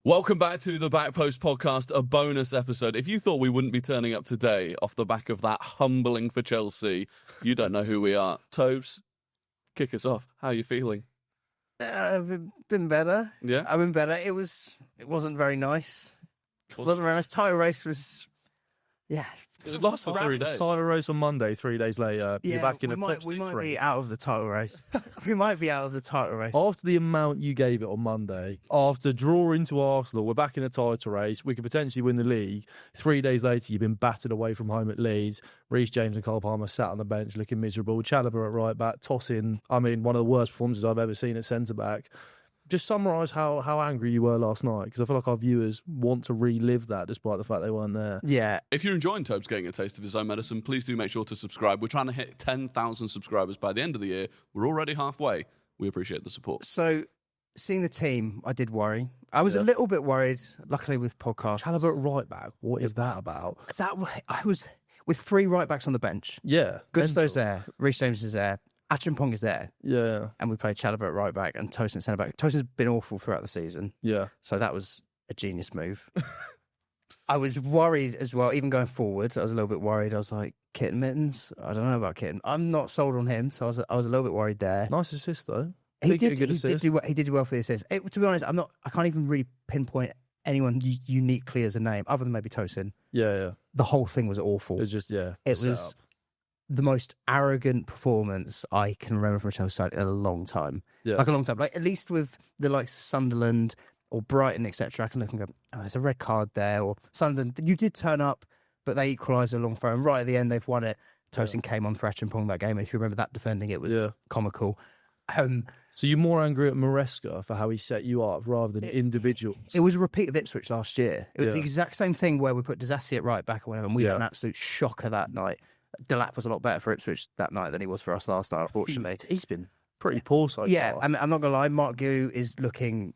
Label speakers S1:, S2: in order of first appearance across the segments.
S1: Welcome back to the Back Post Podcast, a bonus episode. If you thought we wouldn't be turning up today off the back of that humbling for Chelsea, you don't know who we are. Tobes, kick us off. How are you feeling?
S2: I've been better.
S1: Yeah?
S2: I've been better. It wasn't very nice. It wasn't very nice. Title race was, yeah.
S1: It lost for 3 days.
S3: Title race on Monday, 3 days later.
S2: Yeah,
S3: you're back in
S2: we
S3: a
S2: might,
S3: top six
S2: we might
S3: race.
S2: be out of the title race. We might be out of the title race.
S3: After the amount you gave it on Monday, after drawing to Arsenal, we're back in a title race. We could potentially win the league. 3 days later, you've been battered away from home at Leeds. Reece James and Cole Palmer sat on the bench looking miserable. Chalobah at right back. Tosin, one of the worst performances I've ever seen at centre back. Just summarise how angry you were last night, because I feel like our viewers want to relive that despite the fact they weren't there.
S2: Yeah.
S1: If you're enjoying Tobes getting a taste of his own medicine, please do make sure to subscribe. We're trying to hit 10,000 subscribers by the end of the year. We're already halfway. We appreciate the support.
S2: So, seeing the team, I did worry. I was a little bit worried, luckily with podcast.
S3: Chalobah at right back, what is that about?
S2: I was with 3 right backs on the bench.
S3: Yeah.
S2: Gusto's there. Reece James is there. Achimpong is there.
S3: Yeah.
S2: And we played Chalobah at right back and Tosin at centre back. Tosin's been awful throughout the season.
S3: Yeah.
S2: So that was a genius move. I was worried as well, even going forward. I was a little bit worried. I was like, Kitten Mittens? I don't know about Kitten. I'm not sold on him, so I was a little bit worried there.
S3: Nice assist, though.
S2: He did do well for the assist. To be honest, I can't even really pinpoint anyone uniquely as a name, other than maybe Tosin.
S3: Yeah.
S2: The whole thing was awful.
S3: It was just,
S2: It was the most arrogant performance I can remember from a Chelsea side in a long time.
S3: Yeah.
S2: Like a long time. Like at least with the likes of Sunderland or Brighton, etc., I can look and go, oh, there's a red card there. Or Sunderland, you did turn up, but they equalised a long throw. And right at the end, they've won it. Tosin came on for Achimpong that game. And if you remember that defending, it was comical.
S3: So you're more angry at Maresca for how he set you up rather than individuals?
S2: It was a repeat of Ipswich last year. It was the exact same thing where we put Disasterclass at right back or whatever, and we had an absolute shocker that night. Delap was a lot better for Ipswich that night than he was for us last night, unfortunately.
S3: He's been pretty poor so far.
S2: I'm not going to lie, Mark Gu is looking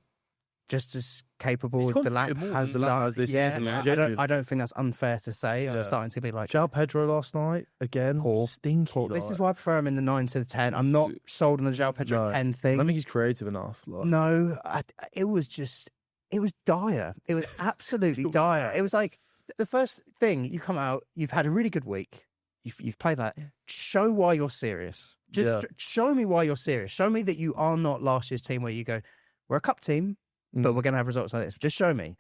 S2: just as capable as Delap has
S3: this season.
S2: I don't think that's unfair to say. I'm starting to be like...
S3: João Pedro last night, again, stinky.
S2: Poor. This is why I prefer him in the 9 to the 10. I'm not sold on the João Pedro 10 thing.
S3: I don't think he's creative enough.
S2: No, it was dire. It was absolutely dire. It was like, the first thing, you come out, you've had a really good week. You've played that. Show why you're serious. Just show me why you're serious. Show me that you are not last year's team where you go, we're a cup team, but we're going to have results like this. Just show me.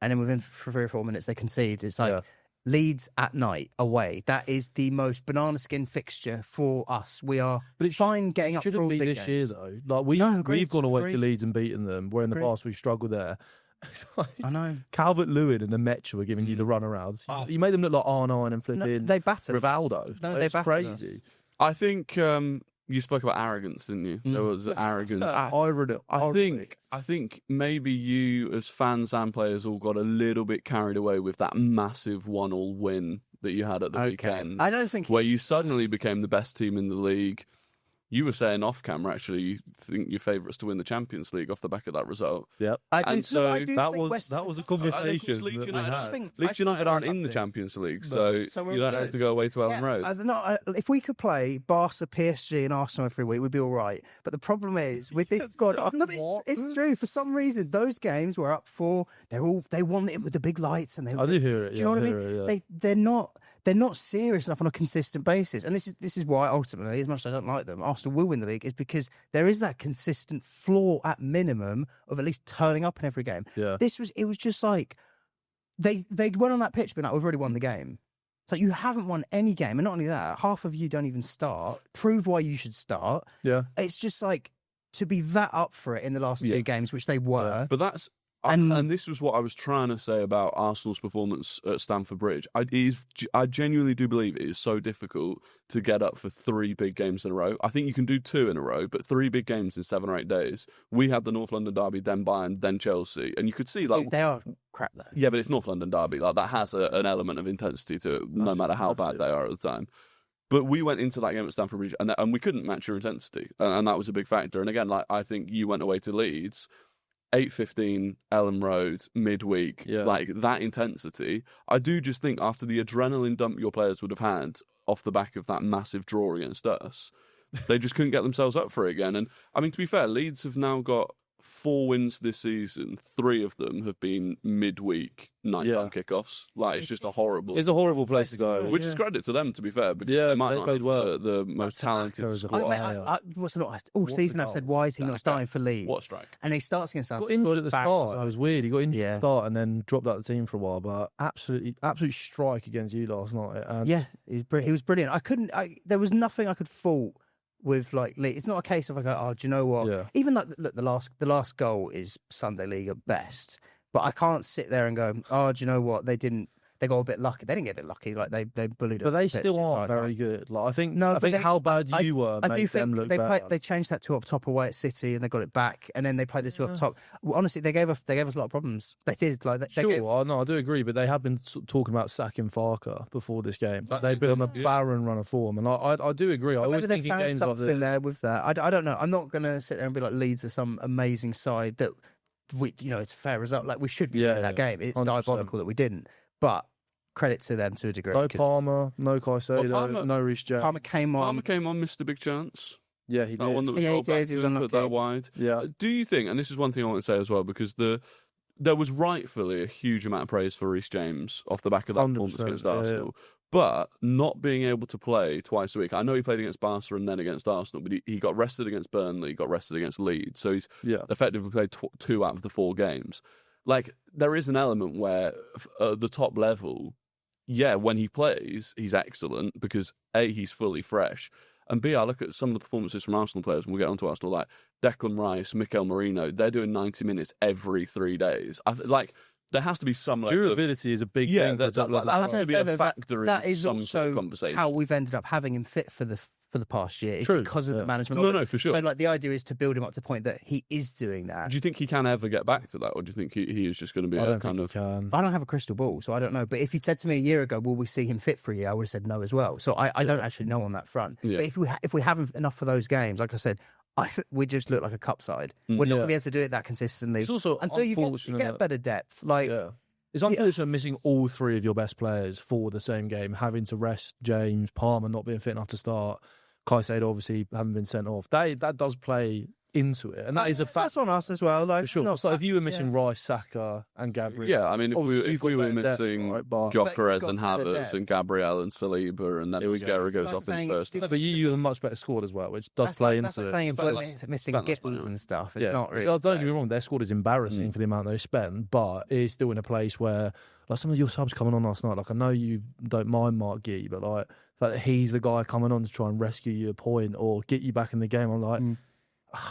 S2: And then within 3 or 4 minutes, they concede. It's like Leeds at night, away. That is the most banana skin fixture for us. We are fine getting up for all big games.
S3: Shouldn't be this year, though. Like we've gone away to Leeds and beaten them, where in the past we've struggled there.
S2: I know.
S3: Calvert-Lewin and the Metro were giving you the runaround. You made them look like R9 and flipping
S2: they battered
S3: Rivaldo.
S2: No, they battered
S3: crazy.
S2: them.
S1: I think you spoke about arrogance, didn't you? There was arrogance. I think maybe you, as fans and players, all got a little bit carried away with that massive 1-1 win that you had at the weekend.
S2: I don't think...
S1: Where you suddenly became the best team in the league. You were saying off camera, actually, you think your favourites to win the Champions League off the back of that result.
S3: Yep. That was a conversation.
S1: Leeds United aren't in the Champions League, so you don't have to go away to Ellen Road.
S2: If we could play Barca, PSG, and Arsenal every week, we'd be all right. But the problem is with this. It's true. For some reason, those games were up for. They want it with the big lights, and
S3: I do hear it.
S2: Do you know what I mean? They're not serious enough on a consistent basis, and this is why ultimately, as much as I don't like them, Arsenal will win the league, is because there is that consistent flaw at minimum of at least turning up in every game.
S3: Yeah.
S2: It was just like they went on that pitch being like, we've already won the game. So you haven't won any game, and not only that, half of you don't even start. Prove why you should start.
S3: Yeah,
S2: it's just like to be that up for it in the last 2 games, which they were.
S1: But that's. And this was what I was trying to say about Arsenal's performance at Stamford Bridge. I genuinely do believe it is so difficult to get up for 3 big games in a row. I think you can do 2 in a row, but 3 big games in 7 or 8 days. We had the North London derby, then Bayern, then Chelsea, and you could see like
S2: they are crap though.
S1: Yeah, but it's North London derby. Like that has an element of intensity to it, no matter how bad they are at the time. But we went into that game at Stamford Bridge, and we couldn't match your intensity, and that was a big factor. And again, like I think you went away to Leeds. 8:15 Ellen Road midweek, like that intensity. I do just think after the adrenaline dump your players would have had off the back of that massive draw against us, they just couldn't get themselves up for it again. And I mean, to be fair, Leeds have now got 4 wins this season, 3 of them have been midweek night-time kickoffs. Like, it's just a horrible...
S3: It's a horrible place to go.
S1: Which is credit to them, to be fair, because
S3: Yeah,
S1: they might
S3: they
S1: not
S3: played
S1: have
S3: well.
S1: the most talented squad.
S2: All season I've said, why is he not starting for Leeds?
S1: What strike?
S2: And he starts against us.
S3: Got injured at the start. It was weird. He got injured at
S2: Yeah.
S3: the start and then dropped out of the team for a while. But absolute strike against you last night. And
S2: Yeah, he was brilliant. There was nothing I could fault with like Leeds. It's not a case of I go, oh, do you know what?
S3: Yeah.
S2: Even like look, the last goal is Sunday League at best. But I can't sit there and go, oh, do you know what? They got a bit lucky. They didn't get a bit lucky. Like they bullied us.
S3: But they still aren't very good. Like I think how bad you were made them look better.
S2: They changed that 2 up top away at City and they got it back, and then they played the 2 up top. Well, honestly, they gave us a lot of problems. They did. Like
S3: I do agree, but they have been talking about sacking Farker before this game. They've been on a barren run of form, and I do agree. I always think in games like this,
S2: there with that. I don't know. I'm not going to sit there and be like Leeds are some amazing side that it's a fair result. Like we should be in that game. It's 100%. Diabolical that we didn't, but. Credit to them to a degree.
S3: No Palmer, no Caicedo, no Reece James.
S2: Palmer came on,
S1: missed a big chance.
S3: Yeah, he did.
S1: That one that was rolled back to him, put that wide.
S3: Yeah.
S1: Do you think, and this is one thing I want to say as well, because there was rightfully a huge amount of praise for Reece James off the back of that performance against Arsenal. But not being able to play twice a week. I know he played against Barca and then against Arsenal, but he got rested against Burnley, got rested against Leeds. So he's effectively played 2 out of the 4 games. Like, there is an element where at the top level... Yeah, when he plays, he's excellent because A, he's fully fresh, and B, I look at some of the performances from Arsenal players, and we'll get onto Arsenal, like Declan Rice, Mikel Merino, they're doing 90 minutes every 3 days. There has to be some...
S3: durability is a big thing.
S1: That has to be a factor in some sort of conversation.
S2: How we've ended up having him fit for the past year is
S3: True.
S2: because of the management.
S1: No, for sure.
S2: So, like, the idea is to build him up to the point that he is doing that.
S1: Do you think he can ever get back to that, or do you think he is just going to be a kind of...
S2: I don't have a crystal ball, so I don't know. But if you'd said to me a year ago, will we see him fit for a year, I would have said no as well. So I don't actually know on that front. Yeah. But if we have enough for those games, like I said, we just look like a cup side. We're not going to be able to do it that consistently.
S3: It's also
S2: until you get better depth. Like,
S3: it's unfortunate missing all 3 of your best players for the same game, having to rest James, Palmer not being fit enough to start. Caicedo obviously haven't been sent off. That does play into it, and that is a fact.
S2: That's on us as well. Like,
S3: for sure. So if you were missing Rice, Saka, and Gabriel,
S1: yeah, I mean, if we were missing Gyökeres and Havertz and Gabriel and Saliba, and then Guerra goes off in first.
S3: But you have a much better squad as well, which does play into it.
S2: But missing Gibbons and stuff. It's not really.
S3: Don't get me wrong, their squad is embarrassing for the amount they spend, but it is still in a place where, like, some of your subs coming on last night. Like, I know you don't mind Mark Gee, but like he's the guy coming on to try and rescue you a point or get you back in the game. I'm like,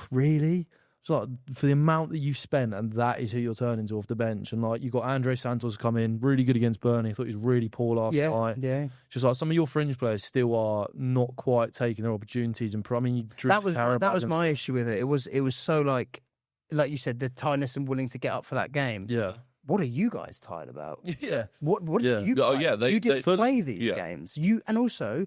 S3: really? It's like, for the amount that you spent, and that is who you're turning to off the bench. And like, you got Andre Santos come in, really good against Burnley. I thought he was really poor last night. Yeah. Just like some of your fringe players still are not quite taking their opportunities. And I mean,
S2: that was my issue with it. It was so like you said, the tiredness and willing to get up for that game.
S3: Yeah.
S2: What are you guys tired about?
S3: Yeah.
S2: What are you guys? You didn't play these games. And also,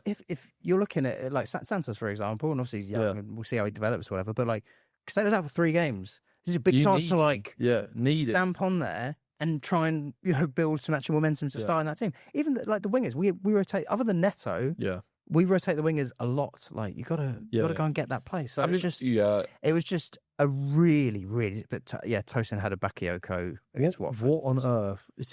S2: if you're looking at like Santos, for example, and obviously he's young and we'll see how he develops, whatever, but like, Casado's out for 3 games. This is a big chance to stamp on there and try and build some actual momentum to start in that team. Even the wingers, we rotate, other than Neto, we rotate the wingers a lot. Like, you gotta go and get that place. So it was just a really, really. But Tosin had a Bakayoko against Watford.
S3: What on earth?
S1: It's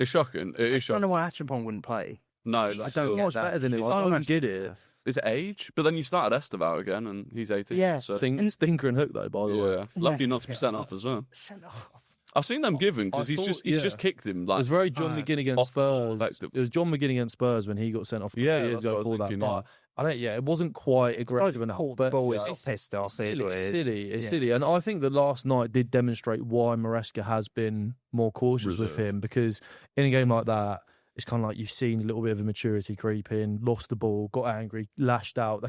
S1: shocking. It is shocking.
S2: I don't know why Acheampong wouldn't play.
S1: No,
S3: I don't know what's better than him. I don't get it.
S1: Is it age? But then you started Esteval again, and he's 18.
S2: Yeah.
S1: So.
S3: Stinker and Hook, though, by the way.
S1: Lucky not to be sent off as well.
S2: Sent off.
S1: I've seen them give him because he just kicked him. Like,
S3: it was very John McGinn against Spurs. It was John McGinn against Spurs when he got sent off years ago before that. But it wasn't quite aggressive enough.
S2: The ball is pissed off.
S3: It's silly. And I think that last night did demonstrate why Maresca has been more cautious with him, because in a game like that, it's kind of like you've seen a little bit of immaturity creep in, lost the ball, got angry, lashed out.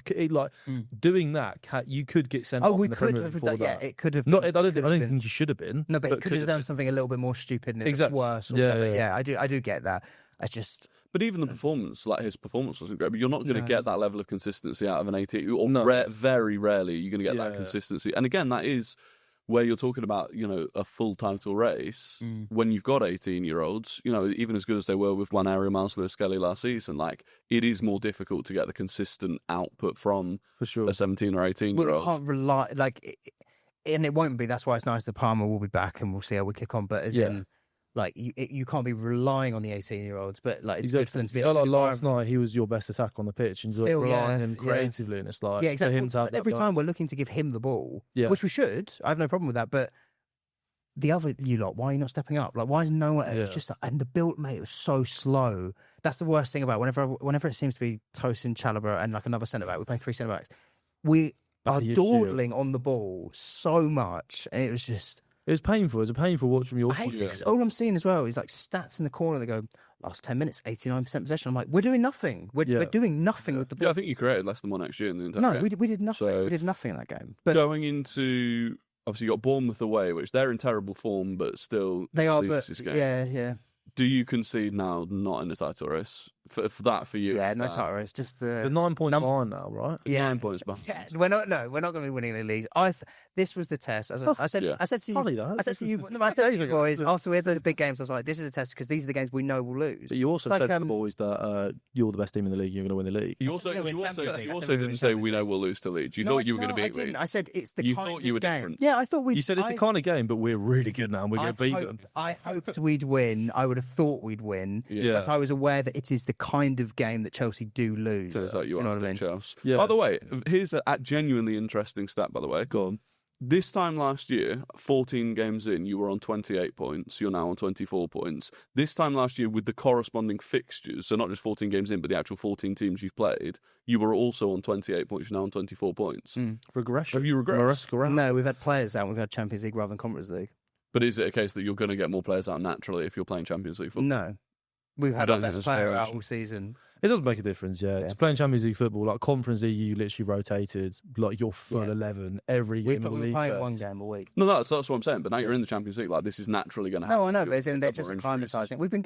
S3: Doing that, you could get sent off.
S2: We
S3: in the
S2: could
S3: Premier
S2: have
S3: before
S2: done. Yeah,
S3: that.
S2: it could have.
S3: I don't think you should have been.
S2: No, but it could have done something a little bit more stupid and it's worse. I do get that. It's just.
S1: But even the performance, like his performance wasn't great. But you're not going to get that level of consistency out of an 18. Or very rarely you're going to get that consistency. And again, that is where you're talking about, a full title race, when you've got 18-year-olds, even as good as they were with one Aaron Miles Lewis Skelly last season, like, it is more difficult to get the consistent output from a 17 or 18-year-old.
S2: Well, you can't rely, and it won't be. That's why it's nice that Palmer will be back, and we'll see how we kick on. But as in, like, you can't be relying on the 18-year-olds, but like it's good for them to be.
S3: Like last night, he was your best attack on the pitch, and
S2: Still,
S3: relying on him creatively, and it's like
S2: exactly.
S3: for him to have
S2: every time we're looking to give him the ball, which we should. I have no problem with that, but. The other you lot, why are you not stepping up? Like, why is no one? It's just, and the build, mate, it was so slow. That's the worst thing about whenever it seems to be Tosin, Chalobah, and like another centre back. We play 3 centre backs. We are dawdling on the ball so much, and it was just.
S3: It was painful. It was a painful watch from your.
S2: I hate it because all I'm seeing as well is like stats in the corner that go last 10 minutes, 89% possession. I'm like, we're doing nothing. We're doing nothing with the ball.
S1: Yeah, I think you created less than one XG in the entire game.
S2: No, we did nothing.
S1: So,
S2: we did nothing in that game. But
S1: going into. Obviously, you got Bournemouth away, which they're in terrible form, but still
S2: they are.
S1: Leeds
S2: But
S1: this game.
S2: yeah.
S1: Do you concede now not in the title race? For that, for you?
S2: Yeah, no title race. Just the
S3: 9 points behind now, right?
S2: Yeah,
S1: 9 points behind.
S2: Yeah, we're not going to be winning the league. This was the test. I said to you, boys, after we had the big games, I was like, this is a test because these are the games we know we'll lose.
S3: But you also said to the boys that you're the best team in the league. You're going to win the league.
S1: You also didn't say we know we'll lose to Leeds. You thought you were going to beat Leeds.
S2: I said it's the
S1: you
S2: kind
S1: thought you were
S2: of game.
S1: different.
S2: Yeah, I thought we.
S3: You said it's the kind of game, but we're really good now, and we're going to beat them.
S2: I hoped we'd win. I would have thought we'd win.
S3: Yeah.
S2: But I was aware that it is the kind of game that Chelsea do lose.
S1: So it's like you know what I mean? Chelsea.
S3: Yeah.
S1: By the way, here's a genuinely interesting stat, by the way.
S3: Go on.
S1: This time last year, 14 games in, you were on 28 points. You're now on 24 points. This time last year, with the corresponding fixtures, so not just 14 games in, but the actual 14 teams you've played, you were also on 28 points. You're now on 24 points.
S3: Regression.
S1: Have you regressed?
S3: Maresca.
S2: No, we've had players out. We've had Champions League rather than Conference League.
S1: But is it a case that you're going to get more players out naturally if you're playing Champions League football?
S2: No. We've had our best player out all season.
S3: It does make a difference, yeah. It's playing Champions League football, like Conference League, you literally rotated like your full 11 every game of the league.
S2: We play one game a week.
S1: No, that's what I'm saying. But now you're in the Champions League, like this is naturally going to happen.
S2: No, I know, but it's in there just acclimatising.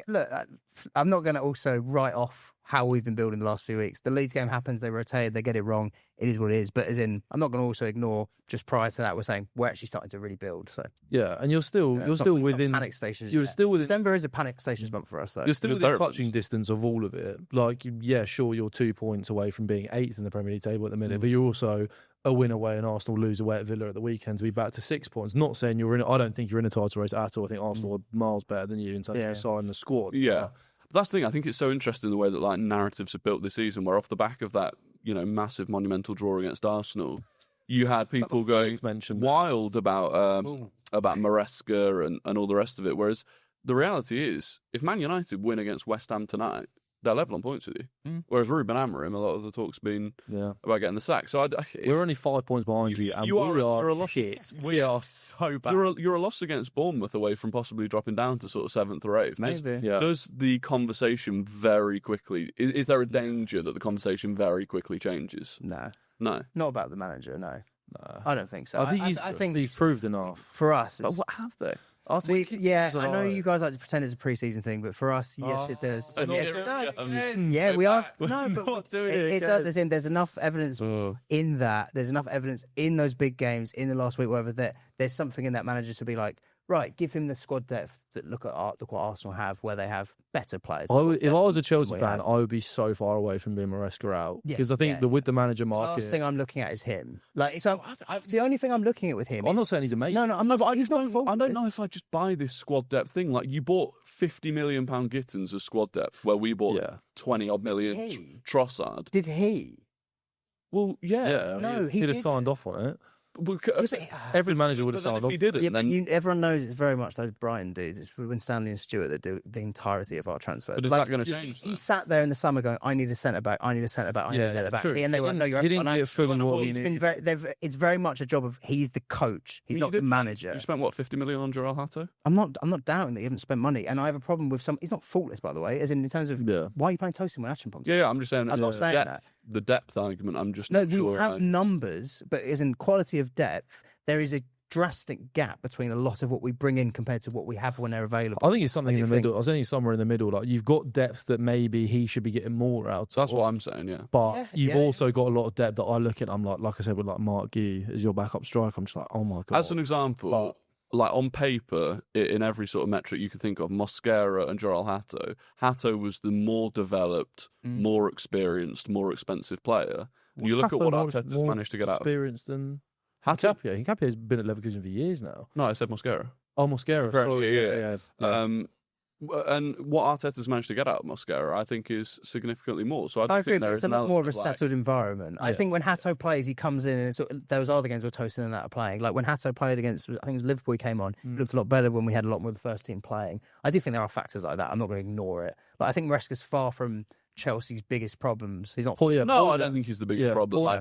S2: I'm not going to also write off how we've been building the last few weeks. The Leeds game happens, they rotate, they get it wrong. It is what it is. But as in, I'm not going to also ignore just prior to that, we're saying we're actually starting to really build. So
S3: yeah, and you're still within
S2: panic stations.
S3: You're still within.
S2: December is a panic stations month for us, though.
S3: You're still within clutching distance of all of it. Like, yeah, sure, you're 2 points away from being 8th in the Premier League table at the minute, but you're also a win away and Arsenal lose away at Villa at the weekend to be back to 6 points. Not saying you're in. I don't think you're in a title race at all. I think Arsenal are miles better than you in terms of signing the squad.
S1: Yeah. But that's the thing. I think it's so interesting the way that like narratives are built this season, where off the back of that, massive monumental draw against Arsenal, you had people going wild about Maresca and all the rest of it. Whereas the reality is, if Man United win against West Ham tonight, they're level on points with you. Whereas Ruben Amorim, a lot of the talk's been about getting the sack. So
S3: we're only 5 points behind you, and you're a loss. We are so bad.
S1: You're a loss against Bournemouth away from possibly dropping down to sort of 7th or 8th.
S2: Maybe.
S1: Does the conversation very quickly? Is there a danger that the conversation very quickly changes?
S2: No,
S1: not
S2: about the manager. No, I don't think so.
S3: I think he's proved enough
S2: for us.
S1: But what have they?
S2: I think, I know you guys like to pretend it's a pre-season thing, but for us, yes, it does. Yes, it does. Yeah, we are. No, but it does. As in, there's enough evidence in that. There's enough evidence in those big games in the last week, whatever, that there's something in that manager to be like, right, give him the squad depth. That look what Arsenal have, where they have better players.
S3: If I was a Chelsea fan, I would be so far away from being Maresca out because I think with the manager market,
S2: the last thing I'm looking at is him. Like, so the only thing I'm looking at with him.
S3: I'm not saying he's amazing.
S2: No, I'm not. But I
S1: don't know if I just buy this squad depth thing. Like, you bought £50 million Gittins as squad depth, where we bought 20 odd million Trossard.
S2: Did he?
S1: Well, yeah.
S2: No,
S3: he'd have signed off on it. Every manager would have signed off.
S1: He did it.
S2: Yeah, but everyone knows it's very much those Brighton dudes. It's when Stanley and Stewart that do the entirety of our transfers.
S1: But is that going to change?
S2: He sat there in the summer going, "I need a centre back. I need a centre back. I need a centre back."
S3: True.
S2: And they were like, "No, you're."
S3: He didn't get fully what he
S2: needed. It's very much a job of he's the coach. He's not the manager.
S1: You spent what, 50 million on Joel Hato?
S2: I'm not doubting that you haven't spent money, and I have a problem with some. He's not faultless, by the way, as in terms of why are you playing Tosin when Acheampong's?
S1: Yeah, I'm just saying.
S2: I'm not saying that.
S1: The depth argument. I'm just
S2: no.
S1: Not sure
S2: We have numbers, but as in quality of depth, there is a drastic gap between a lot of what we bring in compared to what we have when they're available.
S3: I think it's something in the middle. I was thinking somewhere in the middle. Like, you've got depth that maybe he should be getting more out.
S1: That's what I'm saying. Yeah,
S3: but you've also got a lot of depth that I look at. I'm like I said, with like Mark Gee as your backup striker. I'm just like, oh my god.
S1: As an example. Like, on paper, in every sort of metric you could think of, Mosquera and Joel Hato was the more developed, more experienced, more expensive player. And you look at what Arteta's managed to get out of
S3: experienced than Hincapié's been at Leverkusen for years now.
S1: No, I said Mosquera.
S3: Oh, Mosquera.
S1: Correct,
S3: Yeah.
S1: And what Arteta's managed to get out of Mosquera, I think, is significantly more. So
S2: I agree,
S1: think
S2: but
S1: there
S2: it's
S1: is
S2: a lot more of a
S1: element like-
S2: settled environment. I think when Hato plays, he comes in, and those are the games where Tosin and that are playing. Like when Hato played against, I think it was Liverpool, he came on, he looked a lot better when we had a lot more of the first team playing. I do think there are factors like that. I'm not going to ignore it. But I think Maresca's far from Chelsea's biggest problems. He's not.
S1: No, I don't think he's the biggest problem. I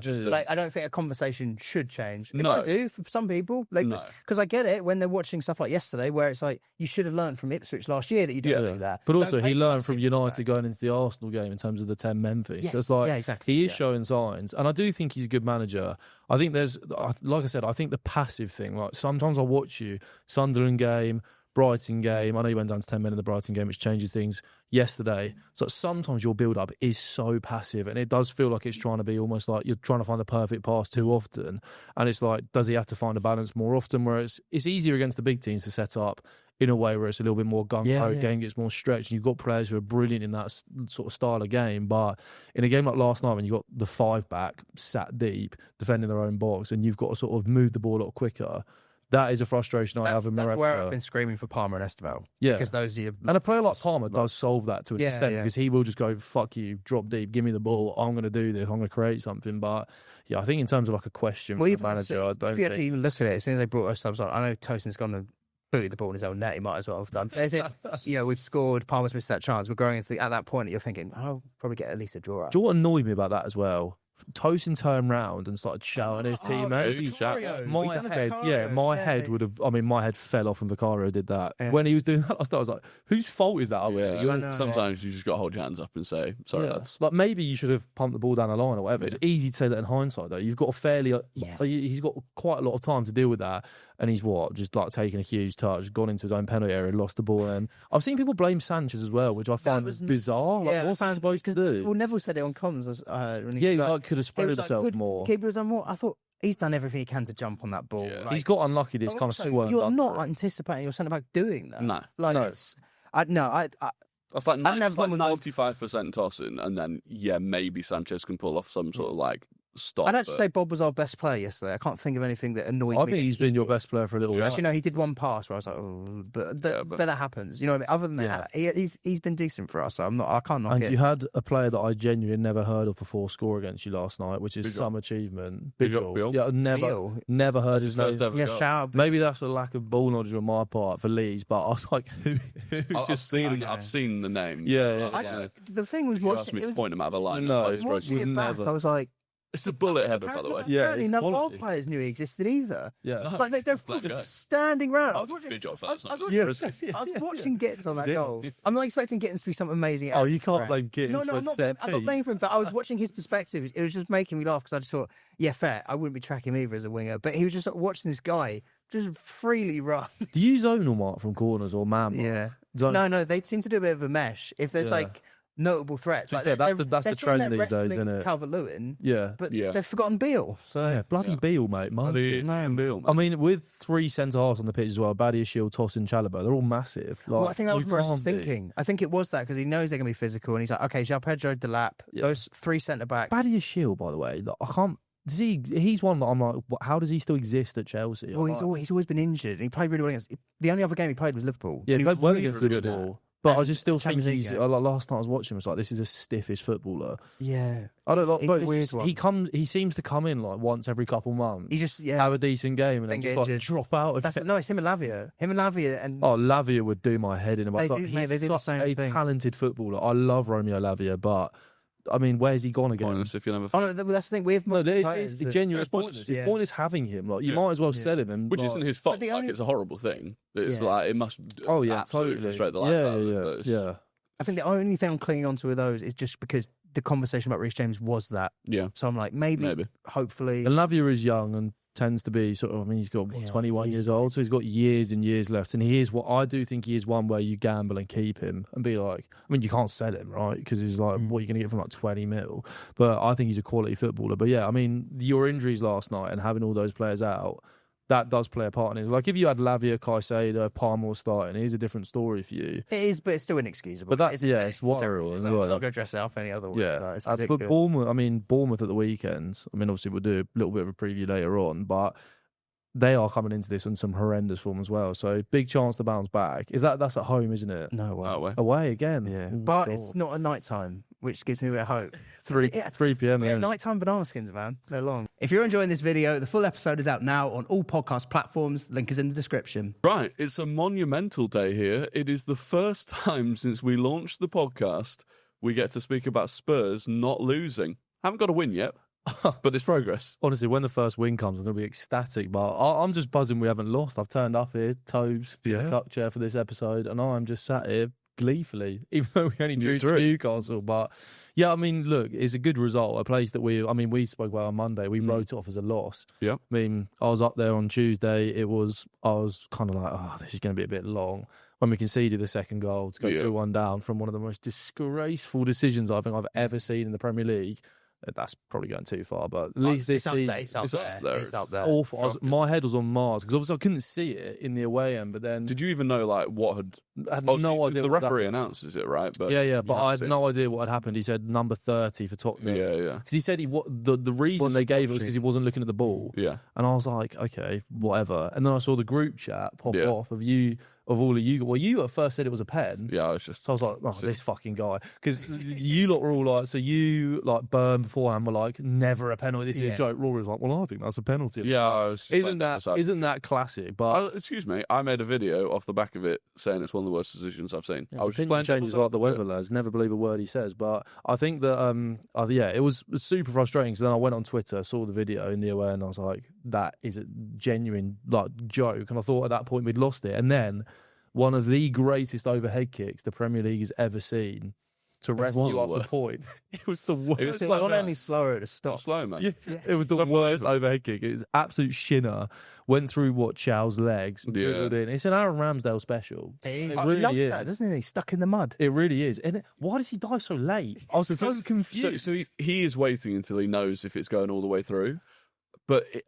S2: don't think a conversation should change.
S1: No.
S2: I do for some people, because I get it when they're watching stuff like yesterday, where it's like you should have learned from Ipswich last year that you don't do that.
S3: But also, he learned from United going into the Arsenal game in terms of the 10 men thing.
S2: Yes.
S3: So it's like
S2: exactly.
S3: he is showing signs, and I do think he's a good manager. I think like I said, I think the passive thing. Like sometimes I watch you Sunderland game, Brighton game. I know you went down to 10 men in the Brighton game, which changes things yesterday. So sometimes your build-up is so passive, and it does feel like it's trying to be almost like you're trying to find the perfect pass too often. And it's like, does he have to find a balance more often? Where it's easier against the big teams to set up in a way where it's a little bit more gung-ho, game gets more stretched, and you've got players who are brilliant in that sort of style of game. But in a game like last night, when you've got the 5-back sat deep, defending their own box, and you've got to sort of move the ball a lot quicker, that is a frustration I have with Maresca.
S2: That's where I've been screaming for Palmer and Estevao.
S3: Yeah.
S2: Because those are
S3: and a player like Palmer does solve that to an extent, because he will just go, fuck you, drop deep, give me the ball, I'm going to do this, I'm going to create something. But yeah, I think in terms of like a question for the manager, I don't think...
S2: If you actually even look at it, as soon as they brought us subs on, I know Tosin's gone and booted the ball in his own net, he might as well have done. We've scored, Palmer's missed that chance, we're going into at that point, you're thinking, I'll probably get at least a draw out.
S3: Do you know what annoyed me about that as well? Tosin turned round and started shouting at his teammates. My head would have. I mean, my head fell off when Vicario did that. Yeah. When he was doing that last night, I was like, "Whose fault is that?"
S1: Sometimes you just got to hold your hands up and say, "Sorry, lads."
S3: Like maybe you should have pumped the ball down the line or whatever. It's easy to say that in hindsight, though. You've got a fairly. He's got quite a lot of time to deal with that, and he's just like taking a huge touch, gone into his own penalty area, lost the ball. And I've seen people blame Sanchez as well, which I find was bizarre. Like, what's he supposed to do?
S2: Well, Neville said it on comms.
S3: He could have spread himself more.
S2: Keeper has done more. I thought he's done everything he can to jump on that ball.
S1: Yeah.
S3: He's got unlucky this kind of swerve.
S2: You're not anticipating your centre back doing that.
S1: No.
S2: It's. That's
S1: like 95% Tosin, and then maybe Sanchez can pull off some sort of like stop.
S2: I'd actually say Bob was our best player yesterday. I can't think of anything that annoyed me.
S3: I think he's been your best player for a little while.
S2: Actually, no, he did one pass where I was like, oh, but that happens. You know what I mean? Other than that, he's been decent for us. So I can't knock it.
S3: And you had a player that I genuinely never heard of before score against you last night, which is some achievement. Bill. Yeah, never heard his name.
S2: Chalobah.
S3: Maybe that's a lack of ball knowledge on my part for Leeds, but I was like,
S1: I've seen the name.
S3: Yeah.
S2: The thing was,
S1: watching me point him out of a line.
S3: No,
S2: I was like,
S1: it's a bullet header, by the way.
S2: Apparently none of our players knew he existed either.
S3: Yeah.
S2: Like they're standing around. I was watching Gittins on that goal. I'm not expecting Gittins to be something amazing.
S3: Oh, you can't blame Gittins.
S2: No, I'm not blaming for him, but I was watching his perspective. It was just making me laugh because I just thought, fair. I wouldn't be tracking him either as a winger, but he was just watching this guy just freely run.
S3: Do you zonal mark from corners or man mark?
S2: Yeah. No, they seem to do a bit of a mesh. If there's notable threats.
S3: That's the trend these days, isn't it?
S2: Calvert-Lewin.
S3: Yeah.
S2: But they've forgotten Beale. So
S3: bloody Beale, mate.
S1: Beale.
S3: I mean, with 3 centre-halves on the pitch as well, Badiashile, Tosin, Chalobah, they're all massive.
S2: Well, I think that was Maresca's thinking. I think it was that because he knows they're going to be physical and he's like, okay, João Pedro, Delap, those 3 centre-backs.
S3: Badiashile, by the way, I can't... He's one that I'm like, how does he still exist at Chelsea?
S2: Well, he's always been injured. He played really well against... The only other game he played was Liverpool.
S3: Yeah, he played well against Liverpool. But I just still think
S2: he's
S3: like last night I was watching, I was like, this is a stiffish footballer.
S2: Yeah,
S3: I don't like. But he seems to come in like once every couple months.
S2: He just
S3: have a decent game and then just like drop out.
S2: It's him and Lavia. And
S3: Lavia would do my head in.
S2: They do the same thing.
S3: Talented footballer. I love Romeo Lavia, but I mean, where's he gone again?
S1: Pointless if you never.
S2: That's the thing. We have
S3: it's genuine. It's pointless. It's pointless having him. Like you might as well sell him,
S1: which isn't his fault. Like it's a horrible thing. It's like it must. Absolutely frustrate the life out of it.
S3: Yeah.
S2: I think the only thing I'm clinging on to with those is just because the conversation about Reece James was that.
S1: Yeah.
S2: So I'm like, maybe. Hopefully.
S3: And Lavia is young and tends to be sort of, I mean, he's got 21 years old, so he's got years and years left. And he is what I do think he is one where you gamble and keep him and be like, I mean, you can't sell him, right? Because he's like, what are you going to get from like 20 mil? But I think he's a quality footballer. But yeah, I mean, your injuries last night and having all those players out, that does play a part in it. Like if you had Lavia, Caicedo, Palmer starting, it is a different story for you.
S2: It is, but it's still inexcusable.
S3: But that's it's terrible.
S2: I'm not going to dress it up any other way.
S3: Yeah,
S2: It's
S3: but
S2: ridiculous.
S3: Bournemouth at the weekend. I mean, obviously we'll do a little bit of a preview later on, but they are coming into this on some horrendous form as well. So big chance to bounce back. That's at home, isn't it?
S2: No way.
S3: Away again.
S2: Yeah,
S3: Oh,
S2: but
S3: God.
S2: it's not at night time, which gives me a bit of hope.
S3: 3 p.m.
S2: Yeah,
S3: Yeah.
S2: nighttime banana skins, man. They're long. If you're enjoying this video, the full episode is out now on all podcast platforms. Link is in the description.
S1: Right, it's a monumental day here. It is the first time since we launched the podcast we get to speak about Spurs not losing. Haven't got a win yet, but there's progress.
S3: Honestly, when the first win comes, I'm going to be ecstatic. But I'm just buzzing we haven't lost. I've turned up here, Tobes,
S1: Yeah.
S3: cup chair for this episode, and I'm just sat here gleefully, even though we only drew to
S1: drew.
S3: Newcastle. But yeah, I mean, look, it's a good result. A place that we spoke about on Monday. We wrote it off as a loss.
S1: Yeah.
S3: I mean, I was up there on Tuesday. I was kind of like, oh, this is going to be a bit long. When we conceded the second goal to go 2-1 down from one of the most disgraceful decisions I think I've ever seen in the Premier League. That's probably going too far, but at least this season,
S2: It's up there.
S3: awful. My head was on Mars because obviously I couldn't see it in the away end. But then
S1: Did you even know like what had?
S3: I had no idea.
S1: The
S3: what
S1: referee announces it, right? But
S3: yeah, but I had
S1: no.
S3: no idea what had happened. He said number 30 for Tottenham.
S1: Yeah.
S3: Because he said the reason they gave it was because he wasn't looking at the ball.
S1: Yeah.
S3: And I was like, okay, whatever. And then I saw the group chat pop off of all of you. Well, you at first said it was a pen.
S1: Yeah, I was just.
S3: So I was like, oh, this fucking guy. Because you lot were all like, so you, like, Burn beforehand were like, never a penalty. This is a joke. Rory was like, well, I think that's a penalty.
S1: Yeah, I was just
S3: Isn't that classic? But
S1: excuse me, I made a video off the back of it saying it's one of the worst decisions I've seen. I was just
S3: opinion
S1: playing
S3: changes like the weather, lads. Never believe a word he says. But I think that, it was super frustrating. Because then I went on Twitter, saw the video in the away, and I was like, that is a genuine like joke. And I thought at that point we'd lost it. And then one of the greatest overhead kicks the Premier League has ever seen to rescue up the point. It was the worst.
S1: It was
S2: Not only slower to stop.
S1: slow, man.
S3: Yeah. It was the worst overhead kick. It was absolute shinner. Went through Chow's legs. Dribbled in. It's an Aaron Ramsdale special.
S2: He
S3: really
S2: loves
S3: is.
S2: that, doesn't he? He's stuck in the mud.
S3: It really is. And why does he dive so late? I was so confused.
S1: So he is waiting until he knows if it's going all the way through.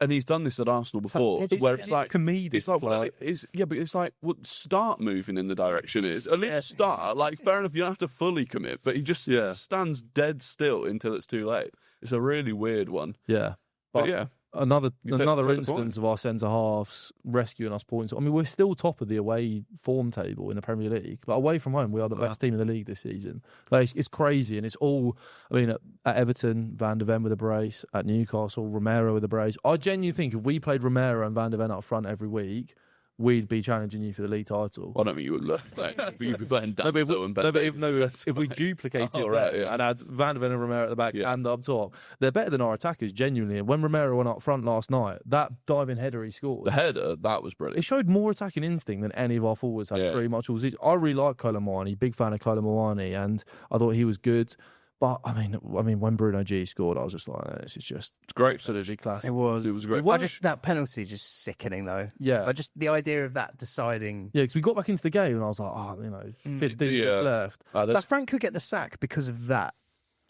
S1: And he's done this at Arsenal before, where it's like
S3: comedic.
S1: It's like, but it's like, start moving in the direction is at least start. Like, fair enough, you don't have to fully commit, but he just stands dead still until it's too late. It's a really weird one.
S3: Yeah,
S1: but yeah.
S3: Another
S1: take the
S3: instance
S1: point.
S3: of our centre halves rescuing us points. I mean, we're still top of the away form table in the Premier League. Like away from home, we are the best team in the league this season. Like it's crazy, and it's all. I mean, at Everton, Van der Ven with a brace. At Newcastle, Romero with a brace. I genuinely think if we played Romero and Van der Ven up front every week, we'd be challenging you for the league title.
S1: I don't think you would look like you'd be playing
S3: If we duplicated
S1: right,
S3: and had Van der Ven and Romero at the back and up top, they're better than our attackers, genuinely. When Romero went up front last night, that diving header he scored,
S1: the header, that was brilliant.
S3: it showed more attacking instinct than any of our forwards had pretty much all season. I really like Chalobah, big fan of Chalobah, and I thought he was good. But I mean, when Bruno G scored, I was just like, this is just
S1: great,
S3: absolutely classic.
S1: It was great.
S2: That penalty is just sickening, though.
S3: Yeah.
S2: Like just the idea of that deciding.
S3: Yeah, because we got back into the game and I was like, 15 minutes left.
S2: That Frank could get the sack because of that.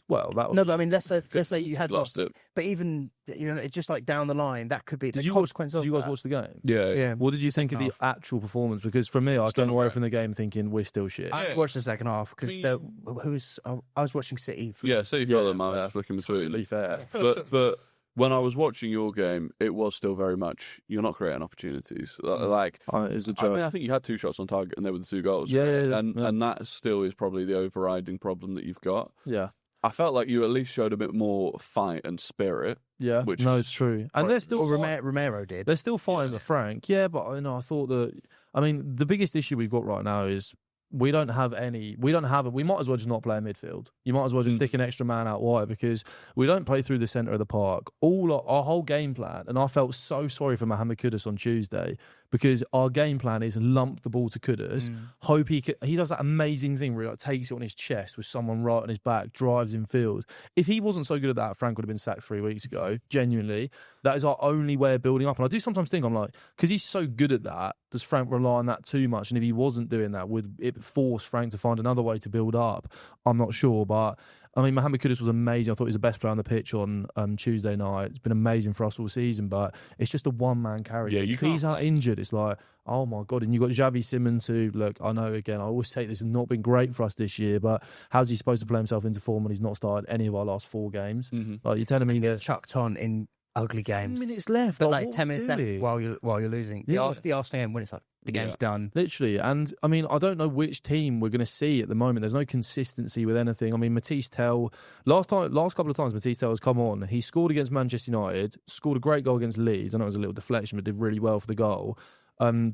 S3: Well, that was...
S2: No, but I mean, let's say you had
S1: lost it.
S2: But even, it's just like down the line, that could be the
S3: Did you
S2: consequence of
S3: Did you guys
S2: that.
S3: watch the game?
S1: Yeah.
S3: What did you think of the actual performance? Because for me, I came away from the game thinking we're still shit.
S2: I watched the second half because I was watching City.
S1: City for them. I was flicking between.
S3: Absolutely fair.
S1: But when I was watching your game, it was still very much you're not creating opportunities. Like
S3: it's a joke.
S1: I mean, I think you had 2 shots on target, and they were the 2 goals.
S3: Yeah.
S1: And that still is probably the overriding problem that you've got.
S3: Yeah.
S1: I felt like you at least showed a bit more fight and spirit.
S3: Yeah, it's true. And they're still...
S2: Romero did.
S3: They're still fighting for Frank. Yeah, but I thought that... I mean, the biggest issue we've got right now is we don't have any... We might as well just not play a midfield. You might as well just stick an extra man out wide because we don't play through the centre of the park. Our whole game plan, and I felt so sorry for Mohamed Kudus on Tuesday because our game plan is lump the ball to Kudus, hope he does that amazing thing where he takes it on his chest with someone right on his back, drives in field. If he wasn't so good at that, Frank would have been sacked 3 weeks ago. Genuinely, that is our only way of building up. And I do sometimes think, I'm like, because he's so good at that, does Frank rely on that too much? And if he wasn't doing that, would it force Frank to find another way to build up? I'm not sure, but I mean, Mohamed Kudus was amazing. I thought he was the best player on the pitch on Tuesday night. It's been amazing for us all season, but it's just a one-man carry.
S1: Yeah,
S3: if he's out injured, it's like, oh my God. And you've got Xavi Simons who, look, I know, again, I always say this has not been great for us this year, but how's he supposed to play himself into form when he's not started any of our last 4 games? Like, you're telling me that...
S2: Chucked on in ugly games.
S3: 10 minutes left.
S2: But
S3: like,
S2: like 10 minutes left while you're losing. The Arsenal game, when it's like, the game's done.
S3: Literally. And I mean, I don't know which team we're going to see at the moment. There's no consistency with anything. I mean, Matisse Tell, last couple of times Matisse Tell has come on, he scored against Manchester United, scored a great goal against Leeds. I know it was a little deflection, but did really well for the goal.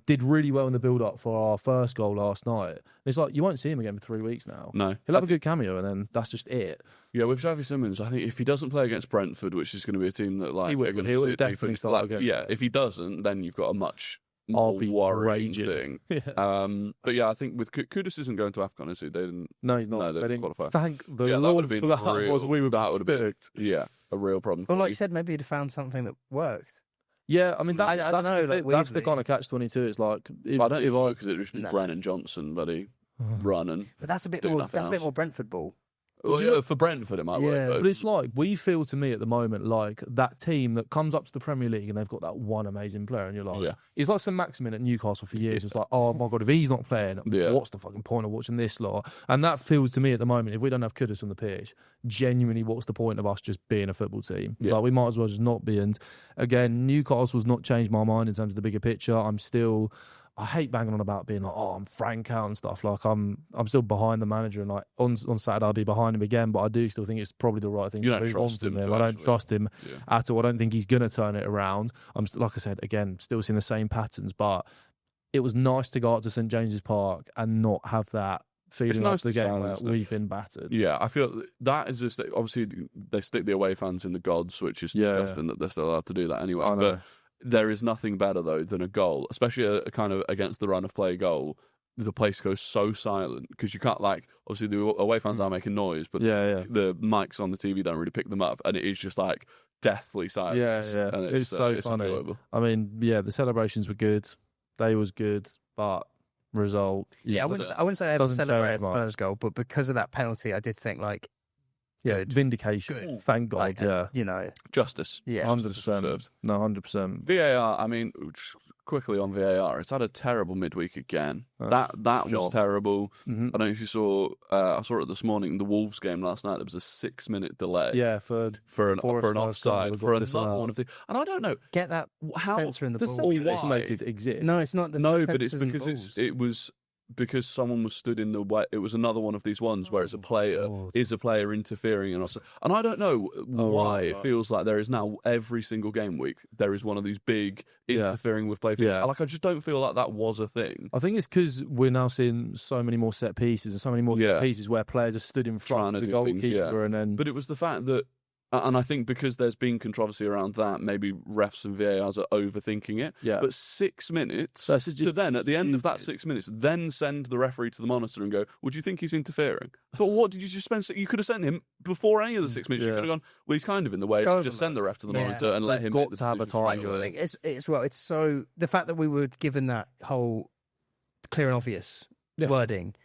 S3: Did really well in the build-up for our first goal last night. And it's like, you won't see him again for 3 weeks now.
S1: No.
S3: He'll have a good cameo, and then that's just it.
S1: Yeah, with Xavi Simons, I think if he doesn't play against Brentford, which is going to be a team that like
S3: he'll definitely start against.
S1: Yeah, if he doesn't, then you've got a much more worrying thing. But yeah, I think with Kudus isn't going to AFCON, is he? They didn't.
S3: No, he's not.
S1: No, they didn't qualify.
S3: Thank the
S1: Lord.
S3: Lord
S1: That would have been
S3: that would have been
S1: a real problem.
S2: Well, like you said, maybe you'd have found something that worked.
S3: Yeah, I mean,
S2: I don't know,
S3: that's the kind of catch-22. It's like...
S1: I don't know, because it would just be Brennan Johnson, buddy, running.
S2: But that's a bit more Brentford ball.
S1: Well, yeah, for Brentford it might work.
S3: But it's like, we feel to me at the moment like that team that comes up to the Premier League and they've got that one amazing player and you're like, it's like St Maximin at Newcastle for years. It's like, oh my God, if he's not playing, what's the fucking point of watching this lot? And that feels to me at the moment, if we don't have Kudus on the pitch, genuinely what's the point of us just being a football team? Like, we might as well just not be. And again, Newcastle's not changed my mind in terms of the bigger picture. I hate banging on about being like, oh, I'm Frank out and stuff. Like, I'm still behind the manager, and like on Saturday I'll be behind him again. But I do still think it's probably the right thing.
S1: You don't trust him.
S3: I don't trust him at all. I don't think he's gonna turn it around. Like I said again, still seeing the same patterns. But it was nice to go out to St James's Park and not have that feeling after the game where we've been battered.
S1: Yeah, I feel that is just obviously they stick the away fans in the gods, which is disgusting that they're still allowed to do that anyway. But there is nothing better, though, than a goal, especially a kind of against the run of play goal. The place goes so silent because you can't, like, obviously the away fans are making noise, but the mics on the TV don't really pick them up, and it is just like deathly silent.
S3: Yeah.
S1: And
S3: it's so funny.
S1: Enjoyable.
S3: I mean, the celebrations were good. They was good, but result.
S2: I wouldn't say I ever celebrated Spurs' goal, but because of that penalty, I did think like, good.
S3: Vindication.
S2: Good.
S3: Thank God.
S2: Like,
S1: Justice.
S2: Yeah.
S3: 100%. No, 100%.
S1: VAR, I mean, just quickly on VAR, it's had a terrible midweek again. That was terrible. I don't know if you saw, I saw it this morning, the Wolves game last night, there was a 6-minute delay.
S3: Yeah, for an
S1: offside, for another one of the... And I don't know...
S2: Get that sensor in the ball.
S3: Automated exist.
S2: No, it's not.
S1: But it's because it was... Because someone was stood in the way, it was another one of these ones where it's a player interfering, and I don't know why it feels like there is now every single game week there is one of these big interfering with play. Like, I just don't feel like that was a thing.
S3: I think it's because we're now seeing so many more set pieces and so many more set pieces where players are stood in front of the goalkeeper, and then.
S1: But it was the fact that. And I think because there's been controversy around that, maybe refs and VARs are overthinking it. Yeah. But 6 minutes, so then at the end of that 6 minutes, then send the referee to the monitor and go, would you think he's interfering? I thought, what did you just spend? You could have sent him before any of the 6 minutes. You could have gone, well, he's kind of in the way. Just send the ref to the monitor and let him
S3: got to have a time.
S2: It's so the fact that we were given that whole clear and obvious wording.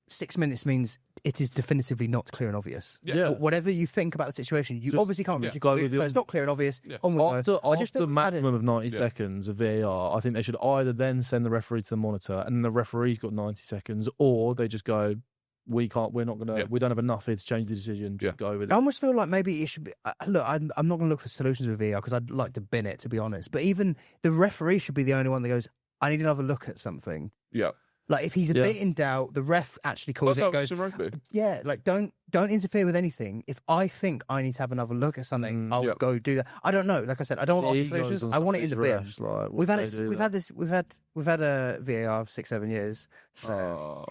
S2: 6 minutes means it is definitively not clear and obvious. Whatever you think about the situation, you obviously can't go with it. It's not clear and obvious.
S3: After maximum of 90 seconds of VAR, I think they should either then send the referee to the monitor and the referee's got 90 seconds, or they just go, we don't have enough here to change the decision. Just go with it.
S2: I almost feel like maybe it should be. Look, I'm not going to look for solutions with VAR because I'd like to bin it, to be honest. But even the referee should be the only one that goes, I need another look at something.
S1: Yeah.
S2: Like, if he's a bit in doubt, the ref actually calls it. Goes, like, don't interfere with anything. If I think I need to have another look at something, I'll go do that. I don't know. Like I said, I don't want solutions. I want it in the bin. We've had a VAR for 6-7 years. So,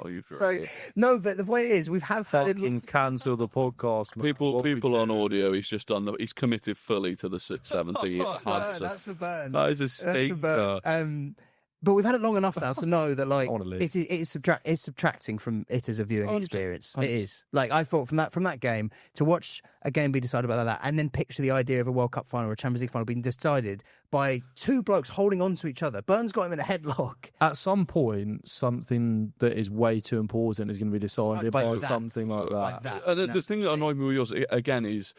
S2: no, but the point is, we've had
S3: fucking cancel the podcast.
S1: People on audio. He's just done. He's committed fully to the 7th.
S2: That's for Burn.
S3: That is a stinker.
S2: But we've had it long enough now to know that like
S3: I wanna live.
S2: it's subtracting from it as a viewing
S1: 100%.
S2: experience. It is. Like I thought from that game to watch a game be decided by that, and then picture the idea of a World Cup final or a Champions League final being decided by two blokes holding on to each other. Burns got him in a headlock.
S3: At some point, something that is way too important is going to be decided
S2: By
S3: by
S2: that.
S3: something like that.
S2: Like that.
S1: The thing that annoyed me with yours, again, is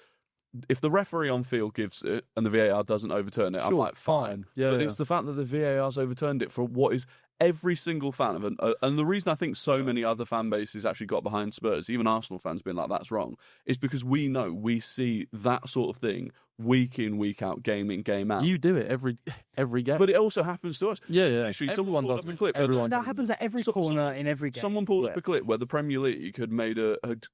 S1: if the referee on field gives it and the VAR doesn't overturn it, I'm
S3: Sure,
S1: like, fine.
S3: Yeah,
S1: but
S3: yeah.
S1: it's the fact that the VAR's overturned it for what is every single fan of it. And the reason I think so many other fan bases actually got behind Spurs, even Arsenal fans being like, that's wrong, is because we see that sort of thing week in, week out, game in, game out.
S3: You do it every game.
S1: But it also happens to us.
S3: yeah.
S1: Literally,
S3: Everyone
S1: someone
S3: does
S1: pulled up
S3: it.
S1: a clip.
S3: Everyone
S2: That happens at every corner in every game.
S1: Someone pulled up a clip where the Premier League had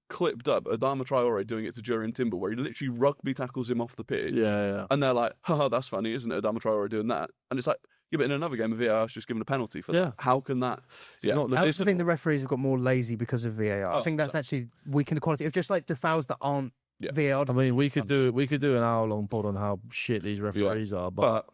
S1: clipped up Adama Traore doing it to Jurriën Timber, where he literally rugby tackles him off the pitch.
S3: Yeah.
S1: And they're like, haha, that's funny, isn't it? Adama Traore doing that. And it's like, yeah, but in another game, VAR's just given a penalty for that. How can that? Yeah.
S3: Not
S2: I also think the referees have got more lazy because of VAR. I think that's actually weakened the quality of just like the fouls that aren't VAR.
S3: I mean, we could do an hour-long pod on how shit these referees are, but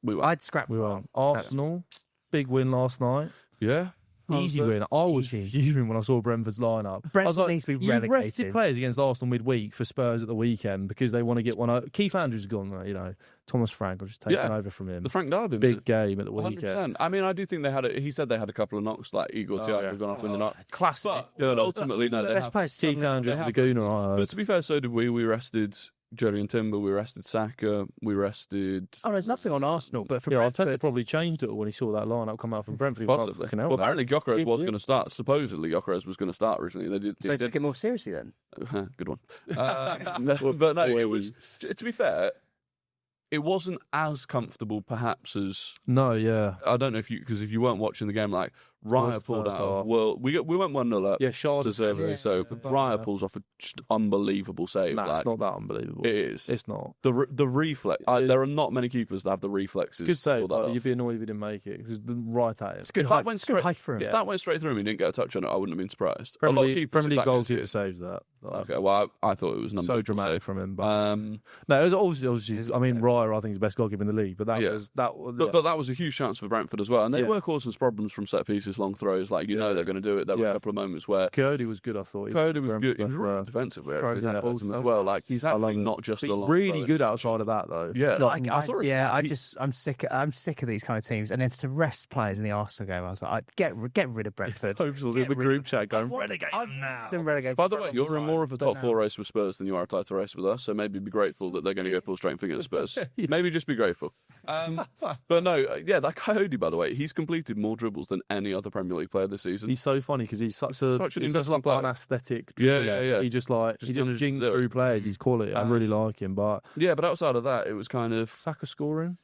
S1: we were.
S2: I'd scrap.
S3: we won't. Arsenal, big win last night.
S1: Yeah.
S3: Easy win. I was
S2: Easy.
S3: fuming when I saw Brentford's lineup. I was
S2: Brentford
S3: like,
S2: needs to be
S3: you
S2: relegated.
S3: rested players against Arsenal midweek for Spurs at the weekend because they want to get one out. Keith Andrews has gone, Thomas Frank will just take it over from him.
S1: The Frank Derby.
S3: Big game at the
S1: 100%.
S3: weekend.
S1: I mean, I do think he said they had a couple of knocks, like Igor Thiago had gone off with the knock.
S3: Classic.
S1: But ultimately, no, they
S2: Best
S1: have.
S2: players.
S3: Keith Andrews is a gooner, I heard.
S1: But to be fair, so did we. We rested Jurriën Timber, we rested Saka, we rested...
S2: Oh, there's nothing on Arsenal, but for
S3: Yeah,
S2: Brentford,
S3: Arteta probably changed it when he saw that lineup come out from Brentford. He was like,
S1: Possibly.
S3: fucking hell,
S1: Well,
S3: man.
S1: apparently Gyökeres was
S3: Yeah.
S1: going to start. Supposedly Gyökeres was going to start originally. They did.
S2: so they took it more seriously then.
S1: Good one. But no, it was. To be fair, it wasn't as comfortable, perhaps, as
S3: No, yeah.
S1: I don't know if you weren't watching the game, like Raya
S3: Was
S1: pulled
S3: first
S1: out.
S3: half.
S1: Well, we went 1-0 up.
S3: Yeah, Shard.
S1: Deservedly
S2: Yeah,
S1: so.
S2: the
S1: Raya
S2: bar.
S1: pulls off a just unbelievable save.
S3: Nah,
S1: like,
S3: it's not that unbelievable.
S1: it is.
S3: It's not.
S1: The reflex. There are not many keepers that have the reflexes.
S3: Good
S1: to
S3: save,
S1: pull that
S3: but
S1: off.
S3: you'd be annoyed if he didn't make it because right at him.
S2: It's good
S1: If that
S2: height.
S1: went
S2: It's good
S1: straight-
S2: height for him.
S1: If that went straight through him, he didn't get a touch on it, I wouldn't have been surprised.
S3: Premier
S1: a lot of
S3: League,
S1: keepers,
S3: Premier
S1: if
S3: League
S1: that gets
S3: goalkeeper
S1: hit-
S3: saves that. Like,
S1: Okay, well, I thought it was number
S3: so dramatic from him. But
S1: No,
S3: it was obviously. I mean, Raya, I think, is the best goalkeeper in the league. But that
S1: Yeah.
S3: was that.
S1: but that was a huge chance for Brentford as well, and they
S3: Yeah.
S1: were causing us problems from set pieces, long throws. Like know they're going to do it. There were
S3: Yeah.
S1: a couple of moments where
S3: Coyote was good. I thought.
S1: Coyote was good. He
S3: Brentford,
S1: was really defensive. Where
S2: Throws
S1: he
S2: that
S1: had
S2: ball
S1: balls as
S2: so
S1: well. Like he's actually
S3: love it.
S1: not just
S3: But
S1: a
S3: he's
S1: long
S3: really
S1: thrower.
S3: good outside of that, though.
S1: Yeah,
S2: Like,
S1: I saw it.
S2: I'm sick of these kind of teams, and then to rest players in the Arsenal game, I was like, get rid of Brentford.
S3: Tobes was in
S2: Get
S3: the
S2: rid
S3: group
S2: of-
S3: chat going,
S2: relegate them now. Them relegate.
S1: By the way, you're in more of a top
S2: now-
S1: four race with Spurs than you are a title race with us, so maybe be grateful that they're going to go full strength against Spurs. Maybe just be grateful. But no, that Coyote, by the way, he's completed more dribbles than any other Premier League player this season.
S3: He's so funny because he's such an
S1: investment player.
S3: aesthetic.
S1: Yeah,
S3: dribbler.
S1: yeah.
S3: He just
S1: managed
S3: jing
S1: to do it.
S3: through players. He's quality. I really like him. But
S1: Yeah, but outside of that, it was kind of
S3: Saka scoring.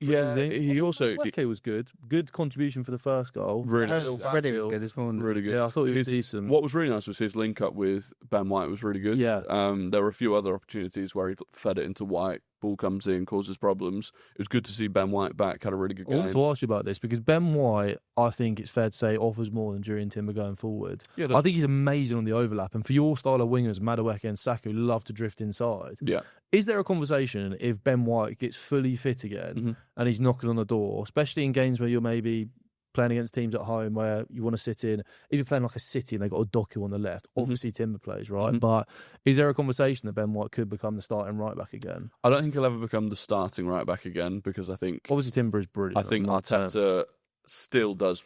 S1: yeah. He also
S3: Weke was good. Good contribution for the first goal.
S1: really
S2: Ready was good this morning.
S1: really good.
S3: Yeah, I thought he was
S1: His-
S3: decent.
S1: What was really nice was his link up with Ben White was really good.
S3: Yeah.
S1: There were a few other opportunities where he fed it into White. Ball comes in, causes problems. It was good to see Ben White back. Had a really good
S3: I
S1: game.
S3: want to ask you about this because Ben White, I think it's fair to say, offers more than Jurriën Timber going forward.
S1: Yeah,
S3: I think he's amazing on the overlap. And for your style of wingers, Madueke and Saka, who love to drift inside,
S1: yeah.
S3: is there a conversation if Ben White gets fully fit again and he's knocking on the door, especially in games where you're maybe playing against teams at home where you want to sit in, if you're playing like a City and they've got a Doku on the left, obviously Timber plays, right? But is there a conversation that Ben White could become the starting right back again?
S1: I don't think he'll ever become the starting right back again because I think
S3: Obviously Timber is brilliant.
S1: I think
S3: I'm not saying-
S1: Arteta still does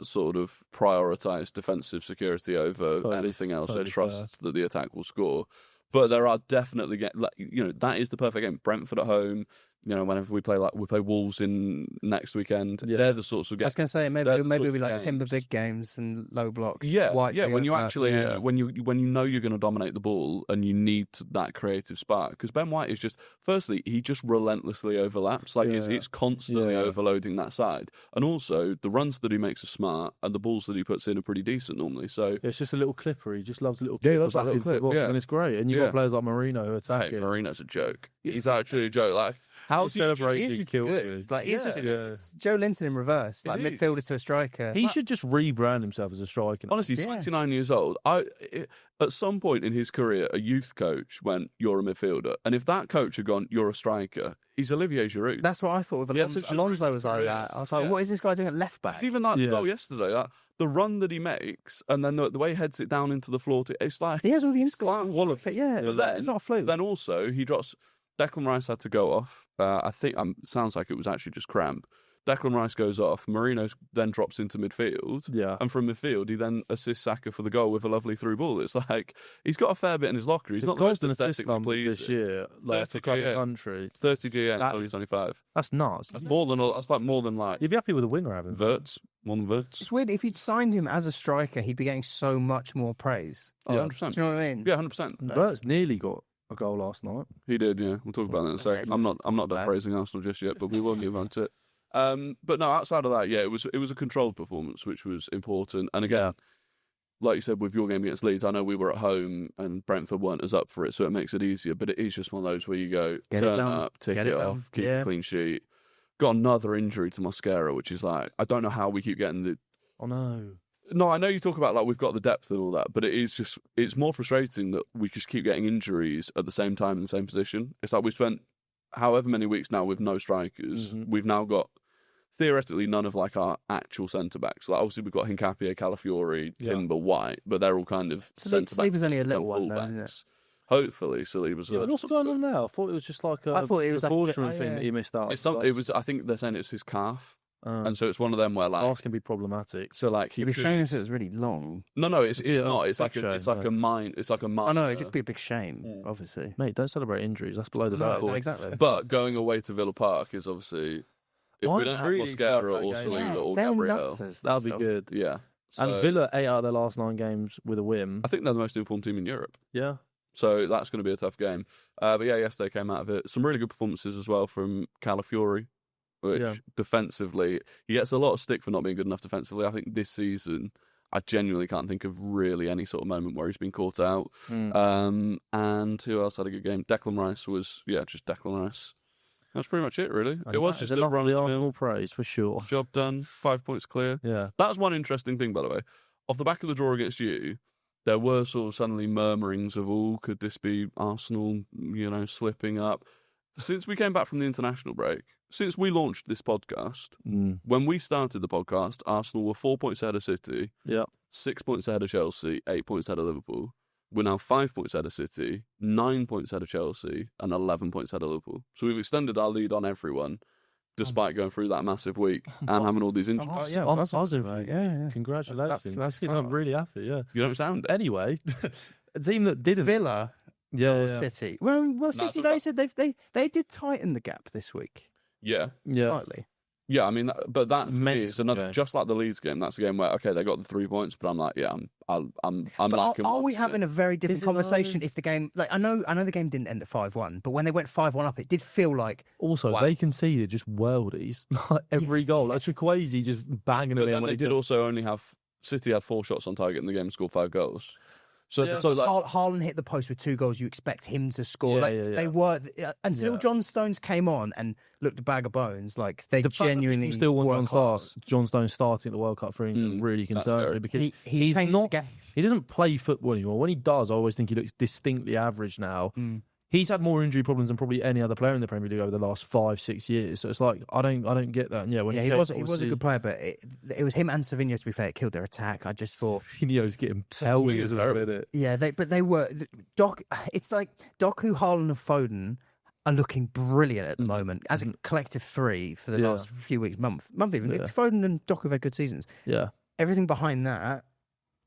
S1: sort of prioritise defensive security over
S3: Totally-
S1: anything else.
S3: totally
S1: So trusts that the attack will score. But there are definitely that is the perfect game. Brentford at home. Whenever we play Wolves in next weekend, they're the sorts of
S2: I
S1: games.
S2: was going to say maybe
S1: They're the
S2: it'll be
S1: sorts of
S2: like Timber
S1: games.
S2: big games and low blocks.
S1: Yeah,
S2: White
S1: yeah. When you actually,
S2: yeah.
S1: when you know you're going to dominate the ball and you need that creative spark, because Ben White is just, firstly, he just relentlessly overlaps. Like it's constantly overloading that side, and also the runs that he makes are smart, and the balls that he puts in are pretty decent normally. So
S3: Yeah, it's just a little clipper. He just loves a little
S1: Yeah, he
S3: clipper
S1: loves that
S3: back
S1: little
S3: into the
S1: clip,
S3: box,
S1: yeah.
S3: and it's great. And you've
S1: Yeah.
S3: got players like Marino who attack
S1: hey,
S3: it.
S1: Marino's a joke. He's actually a joke. Like,
S3: How celebrating
S2: He's
S3: killed
S2: good.
S3: me.
S2: Like he's just
S3: Yeah.
S2: it's Joe Linton in reverse, like
S1: It is.
S2: midfielder to a striker.
S3: He should just rebrand himself as a striker.
S1: Honestly, he's 29 years old. At some point in his career, a youth coach went, "You're a midfielder," and if that coach had gone, "You're a striker," he's Olivier Giroud.
S2: That's what I thought with
S1: Yeah,
S2: Alonso.
S1: such a
S2: Alonso was like
S1: career.
S2: that. I was like,
S1: Yeah.
S2: what is this guy doing at left back?
S1: It's even like the
S3: Yeah.
S1: goal yesterday, like, the run that he makes, and then the way he heads it down into the floor. It's like
S2: He has all the
S1: it's like
S2: instinct.
S1: wallop.
S2: Yeah,
S1: But then-
S2: it's not a fluke.
S1: Then also he drops. Declan Rice had to go off. I think sounds like it was actually just cramp. Declan Rice goes off. Marino then drops into midfield.
S3: Yeah.
S1: And from midfield, he then assists Saka for the goal with a lovely through ball. It's like he's got a fair bit in his locker. He's
S3: The
S1: not the most
S3: golden assist
S1: aesthetically
S3: number
S1: pleasing.
S3: this year, like for
S1: 30
S3: club
S1: yeah.
S3: country.
S1: 30 GM.
S3: That-
S1: Oh, he's only 5.
S3: That's nuts.
S1: That's more than. That's like more than like
S3: You'd be happy with a winger having.
S1: Verts. More than Verts.
S2: It's weird. If you'd signed him as a striker, he'd be getting so much more praise.
S1: Yeah,
S3: Oh,
S1: 100%.
S2: Do you know what I mean?
S1: Yeah, 100%.
S3: Verts nearly got a goal last night.
S1: He did, yeah. We'll talk about that in a second. I'm not done
S2: bad.
S1: praising Arsenal just yet, but we will move on to it. But no, outside of that, yeah, it was a controlled performance, which was important. And again, like you said, with your game against Leeds, I know we were at home and Brentford weren't as up for it, so it makes it easier. But it is just one of those where you go,
S2: Get it
S1: turn
S2: done.
S1: up, tick
S2: Get
S1: it
S2: it done.
S1: off, keep
S2: Yeah.
S1: a clean sheet. Got another injury to Maresca, which is like, I don't know how we keep getting the...
S3: Oh no.
S1: No, I know you talk about like we've got the depth and all that, but it's more frustrating that we just keep getting injuries at the same time in the same position. It's like we spent however many weeks now with no strikers.
S3: Mhm.
S1: We've now got theoretically none of like our actual centre backs. Like obviously we've got Hincapié, Calafiori,
S3: Yeah.
S1: Timber, White, but they're all kind of centre backs.
S2: Saliba's only a little
S1: and
S2: one, though, isn't it?
S1: fullbacks. Hopefully, Saliba's.
S3: Yeah, but what's going on now? I thought it was just like a
S2: I thought it was like-
S3: precautionary
S2: oh,
S3: thing
S2: yeah.
S3: that he missed out.
S1: It's some, it was. I think they're saying it's his calf,
S3: and
S1: and so it's one of them where like.
S3: arse can be problematic.
S1: So like he
S2: It'd be
S1: could-
S2: shame if it was really long.
S1: No, it's
S3: Yeah,
S1: not. It's like
S3: big
S1: it's
S3: shame,
S1: like
S3: yeah.
S1: a mine. It's like a mine.
S2: I know, it'd just be a big shame,
S1: Mm.
S2: obviously.
S3: Mate, don't celebrate injuries. That's below the belt.
S2: No, exactly.
S1: But going away to Villa Park is obviously if
S3: I'm
S1: we don't have
S3: really
S1: Mosquera
S3: excited
S1: or
S3: about that
S1: Saliba
S3: game.
S1: or
S2: they're
S1: Gabriel,
S2: nuts.
S3: That'd be good.
S1: yeah.
S3: And
S1: So,
S3: Villa 8 out of their last 9 games with a win.
S1: I think they're the most informed team in Europe.
S3: Yeah.
S1: So that's going to be a tough game. But yeah, yesterday came out of it. Some really good performances as well from Calafiori, which
S3: Yeah.
S1: defensively, he gets a lot of stick for not being good enough defensively. I think this season, I genuinely can't think of really any sort of moment where he's been caught out.
S3: Mm.
S1: And who else had a good game? Declan Rice was, just Declan Rice. That's pretty much it, really.
S3: And
S1: It was
S3: that is
S1: just a
S3: enough
S1: run
S3: of
S1: of
S3: the
S1: the mill.
S3: Arsenal praise for sure.
S1: Job done, 5 points clear.
S3: Yeah.
S1: That's one interesting thing, by the way. Off the back of the draw against you, there were sort of suddenly murmurings of, could this be Arsenal, slipping up? Since we came back from the international break, since we launched this podcast,
S3: Mm.
S1: when we started the podcast, Arsenal were 4 points ahead of City,
S3: Yeah.
S1: 6 points ahead of Chelsea, 8 points ahead of Liverpool. We're now 5 points ahead of City, 9 points ahead of Chelsea, and 11 points ahead of Liverpool. So we've extended our lead on everyone, despite going through that massive week and having all these injuries.
S2: Oh, yeah,
S3: I'm
S2: that's
S3: positive.
S2: right. Yeah.
S3: Congratulations.
S2: That's
S3: I'm really happy, yeah.
S1: You don't sound it.
S3: Anyway, a team that did
S2: Villa
S3: Yeah,
S2: or
S3: yeah.
S2: City. Well,
S1: No,
S2: City,
S1: it's
S2: they
S1: about-
S2: said they did tighten the gap this week.
S1: Yeah.
S3: Yeah.
S2: Slightly.
S1: Yeah, I mean, but that for me
S3: Mental
S1: is another,
S3: game.
S1: just like the Leeds game. That's a game where they got the 3 points, but I'm like, I'm
S2: But
S1: lacking.
S2: are we
S1: one
S2: having
S1: still.
S2: a very different
S3: Is it
S2: conversation
S3: though?
S2: if the game, like I know the game didn't end at 5-1, but when they went 5-1 up, it did feel like
S3: Also,
S2: Wow.
S3: they conceded just worldies. Like every goal. Like Chukwueze just banging
S1: But
S3: it in.
S1: then
S3: when
S1: they
S3: he
S1: did also only have City had 4 shots on target in the game and scored 5 goals. So like,
S2: Haaland hit the post with 2 goals. You expect him to score.
S3: Yeah,
S2: like
S3: yeah, yeah.
S2: they were until
S3: Yeah.
S2: John Stones came on and looked a bag of bones. Like they
S3: The fact that
S2: genuinely
S3: people still want
S2: work
S3: John Stones starting at the World Cup for England really
S1: that's
S3: concerns
S1: fair.
S3: me because
S2: He
S3: he's
S2: changed
S3: not.
S2: the game.
S3: He doesn't play football anymore. When he does, I always think he looks distinctly average now. He's had more injury problems than probably any other player in the Premier League over the last 5-6 years. So it's like I don't get that. And yeah, when
S2: Yeah,
S3: he
S2: he was
S3: obviously-
S2: a good player, but it was him and Savinho. To be fair, it killed their attack. I just thought.
S3: Firmino's getting pelted
S1: is
S3: a
S1: terrible.
S3: minute.
S2: Yeah, they were Doc. It's like Doku, Haaland, and Foden are looking brilliant at the moment as a collective 3 for the
S3: Yeah.
S2: last few weeks, month even.
S3: Yeah.
S2: Foden and Doku have had good seasons.
S3: Yeah.
S2: Everything behind that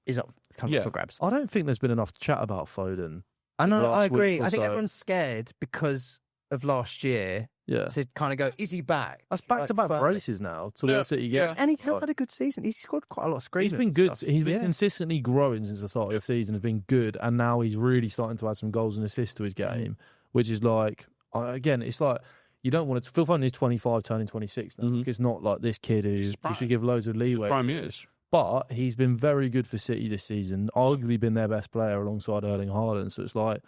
S2: is up for grabs.
S3: I don't think there's been enough chat about Foden.
S2: I know,
S3: last
S2: I agree.
S3: week or
S2: I think
S3: so.
S2: everyone's scared because of last year
S3: Yeah.
S2: to kind of go, is he back?
S3: That's back-to-back
S2: Like,
S3: braces now to
S1: Yeah,
S3: what City get.
S1: yeah.
S2: And he has had a good season. He's scored quite a lot of screens.
S3: He's been good.
S2: Stuff.
S3: He's been
S2: Yeah.
S3: consistently growing since the start of the season. Has been good, and now he's really starting to add some goals and assists to his game, which is like again, it's like you don't want to. Phil Foden is 25, turning 26 now.
S1: Mhm.
S3: It's not like this kid who
S1: his
S3: you
S1: prime.
S3: should give loads of leeway.
S1: prime
S3: to.
S1: years.
S3: But he's been very good for City this season. Arguably been their best player alongside Erling Haaland. So it's like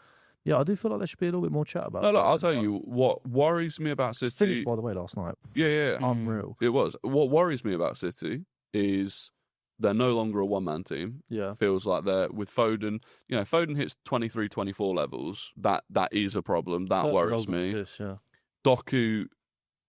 S3: Yeah, I do feel like there should be a little bit more chat about
S1: No,
S3: it.
S1: look, I'll tell you what worries me about
S3: It's
S1: City.
S3: finished, by the way, last night.
S1: Yeah.
S3: Unreal.
S1: It was. What worries me about City is they're no longer a one-man team.
S3: Yeah.
S1: Feels like they're with Foden. You know, Foden hits 23, 24 levels. That is a problem. That worries me.
S3: Yeah.
S1: Doku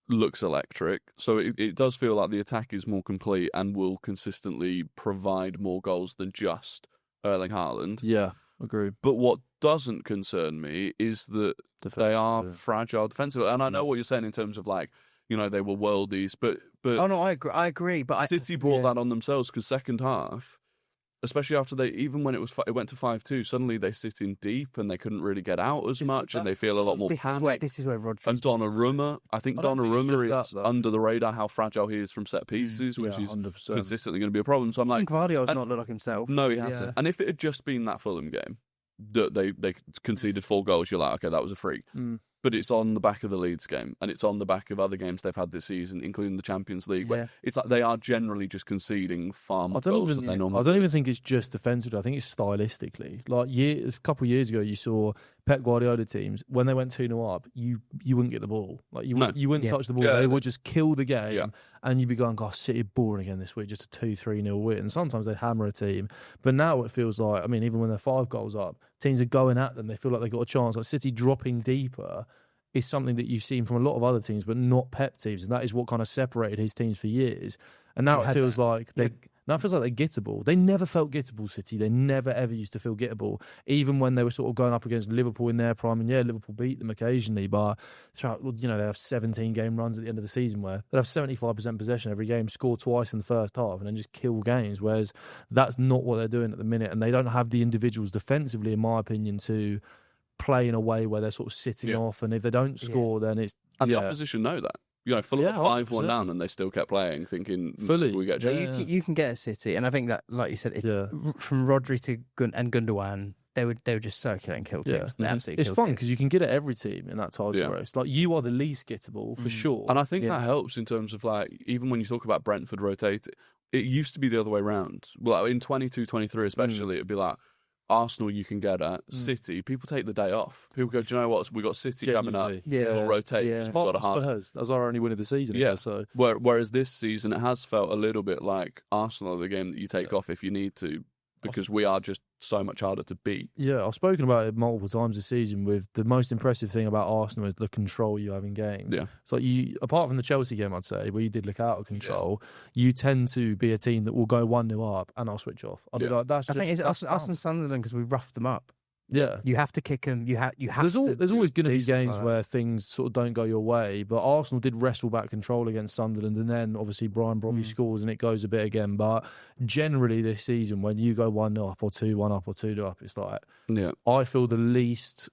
S1: looks electric. So it does feel like the attack is more complete and will consistently provide more goals than just Erling Haaland.
S3: Yeah, agree.
S1: But what doesn't concern me is that they are fragile defensively. And I know what you're saying in terms of like, you know, they were worldies, but
S2: oh no, I agree. But
S1: City brought that on themselves because second half, especially after even when it went to 5-2, suddenly they sit in deep and they couldn't really get out as much and they feel a lot more panic.
S2: This is where Rodri.
S1: And Donnarumma, I think Donnarumma is under the radar how fragile he is from set pieces, which is
S3: 100%.
S1: consistently going to be a problem. So I'm like,
S2: Gvardiol's not looked like himself.
S1: no, he hasn't. And if it had just been that Fulham game, that they conceded 4 goals, you're like, okay, that was a freak. But it's on the back of the Leeds game, and it's on the back of other games they've had this season, including the Champions League. Where it's like they are generally just conceding far more goals than they normally.
S3: I don't even think it's just defensively. I think it's stylistically. Like a couple of years ago, you saw Pep Guardiola teams when they went 2-0 up, you wouldn't get the ball. Like you wouldn't touch the ball. They would just kill the game, and you'd be going, "God, City boring again this week, just a 2-3-0 win." And sometimes they'd hammer a team, but now it feels like, I mean, even when they're 5 goals up, teams are going at them. They feel like they've got a chance. Like City dropping deeper is something that you've seen from a lot of other teams, but not Pep teams, and that is what kind of separated his teams for years. And now it feels like they're gettable. They never felt gettable, City. They never ever used to feel gettable, even when they were sort of going up against Liverpool in their prime. And Liverpool beat them occasionally, but they have 17 game runs at the end of the season where they have 75% possession every game, score twice in the first half, and then just kill games. Whereas that's not what they're doing at the minute, and they don't have the individuals defensively, in my opinion, to play in a way where they're sort of sitting off, and if they don't score, then it's
S1: the opposition know that. You know, Fulham 5-1 down, and they still kept playing, thinking fully we get.
S2: You can get a City, and I think that, like you said, from Rodri to Gundogan, they would just circulate and kill teams.
S3: It's fun because you can get at every team in that title race. Like you are the least gettable for sure,
S1: and I think that helps in terms of like even when you talk about Brentford rotating, it used to be the other way around. Well, in 22-23 especially, it'd be like Arsenal you can get at. City, people take the day off. People go, do you know what? We got City coming up. We'll rotate. We've got a
S3: Spurs. That was our only win of the season. So
S1: whereas this season it has felt a little bit like Arsenal, the game that you take off if you need to, because we are just so much harder to beat.
S3: Yeah, I've spoken about it multiple times this season. With the most impressive thing about Arsenal is the control you have in games. Yeah, it's like apart from the Chelsea game, I'd say, where you did look out of control, you tend to be a team that will go 1-0 up and I'll switch off. I'll be like, I think
S2: it's us and Sunderland because we roughed them up.
S3: Yeah,
S2: you have to kick them. You have.
S3: There's always going to be games where things sort of don't go your way, but Arsenal did wrestle back control against Sunderland, and then obviously Brian Brobby scores and it goes a bit again. But generally this season, when you go 1-0 up or 2-1 up or 2-2 up, it's like I feel the least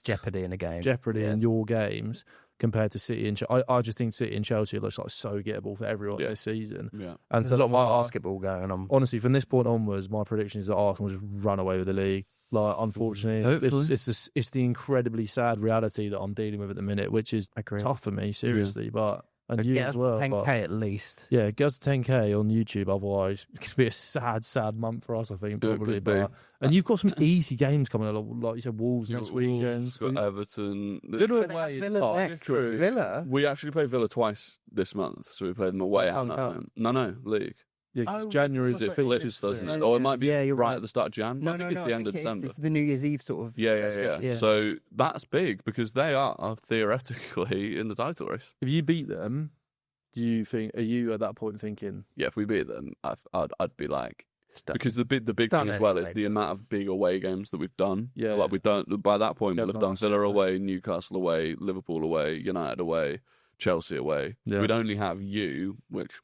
S2: jeopardy in a game,
S3: in your games. Compared to City and I just think City and Chelsea looks like so gettable for everyone this season. Yeah, and
S2: there's a lot more basketball going on.
S3: Honestly, from this point onwards, my prediction is that Arsenal will just run away with the league. Like, unfortunately, it's the incredibly sad reality that I'm dealing with at the minute, which is tough for me, seriously. But and
S2: so
S3: you
S2: get
S3: as well.
S2: 10k at least.
S3: Yeah, get us to 10k on YouTube. Otherwise, it's going to be a sad month for us, I think, probably. And you've got some easy games coming along, like you said, Wolves next weekend.
S1: Got Everton.
S2: Villa.
S1: We actually played Villa twice this month, so we played them away. No, league.
S3: Yeah, January is it fixtures, doesn't it?
S1: Or it might be right at the start of Jan. I think it's the end of December.
S2: It's the New Year's Eve sort of.
S1: Yeah. So that's big because they are theoretically in the title race.
S3: If you beat them, are you at that point thinking?
S1: Yeah, if we beat them, I'd be like, because the big thing as well is the amount of big away games that we've done. Yeah, like we've done by that point we'll have done Villa away, Newcastle away, Liverpool away, United away, Chelsea away. Yeah. We'd only have which.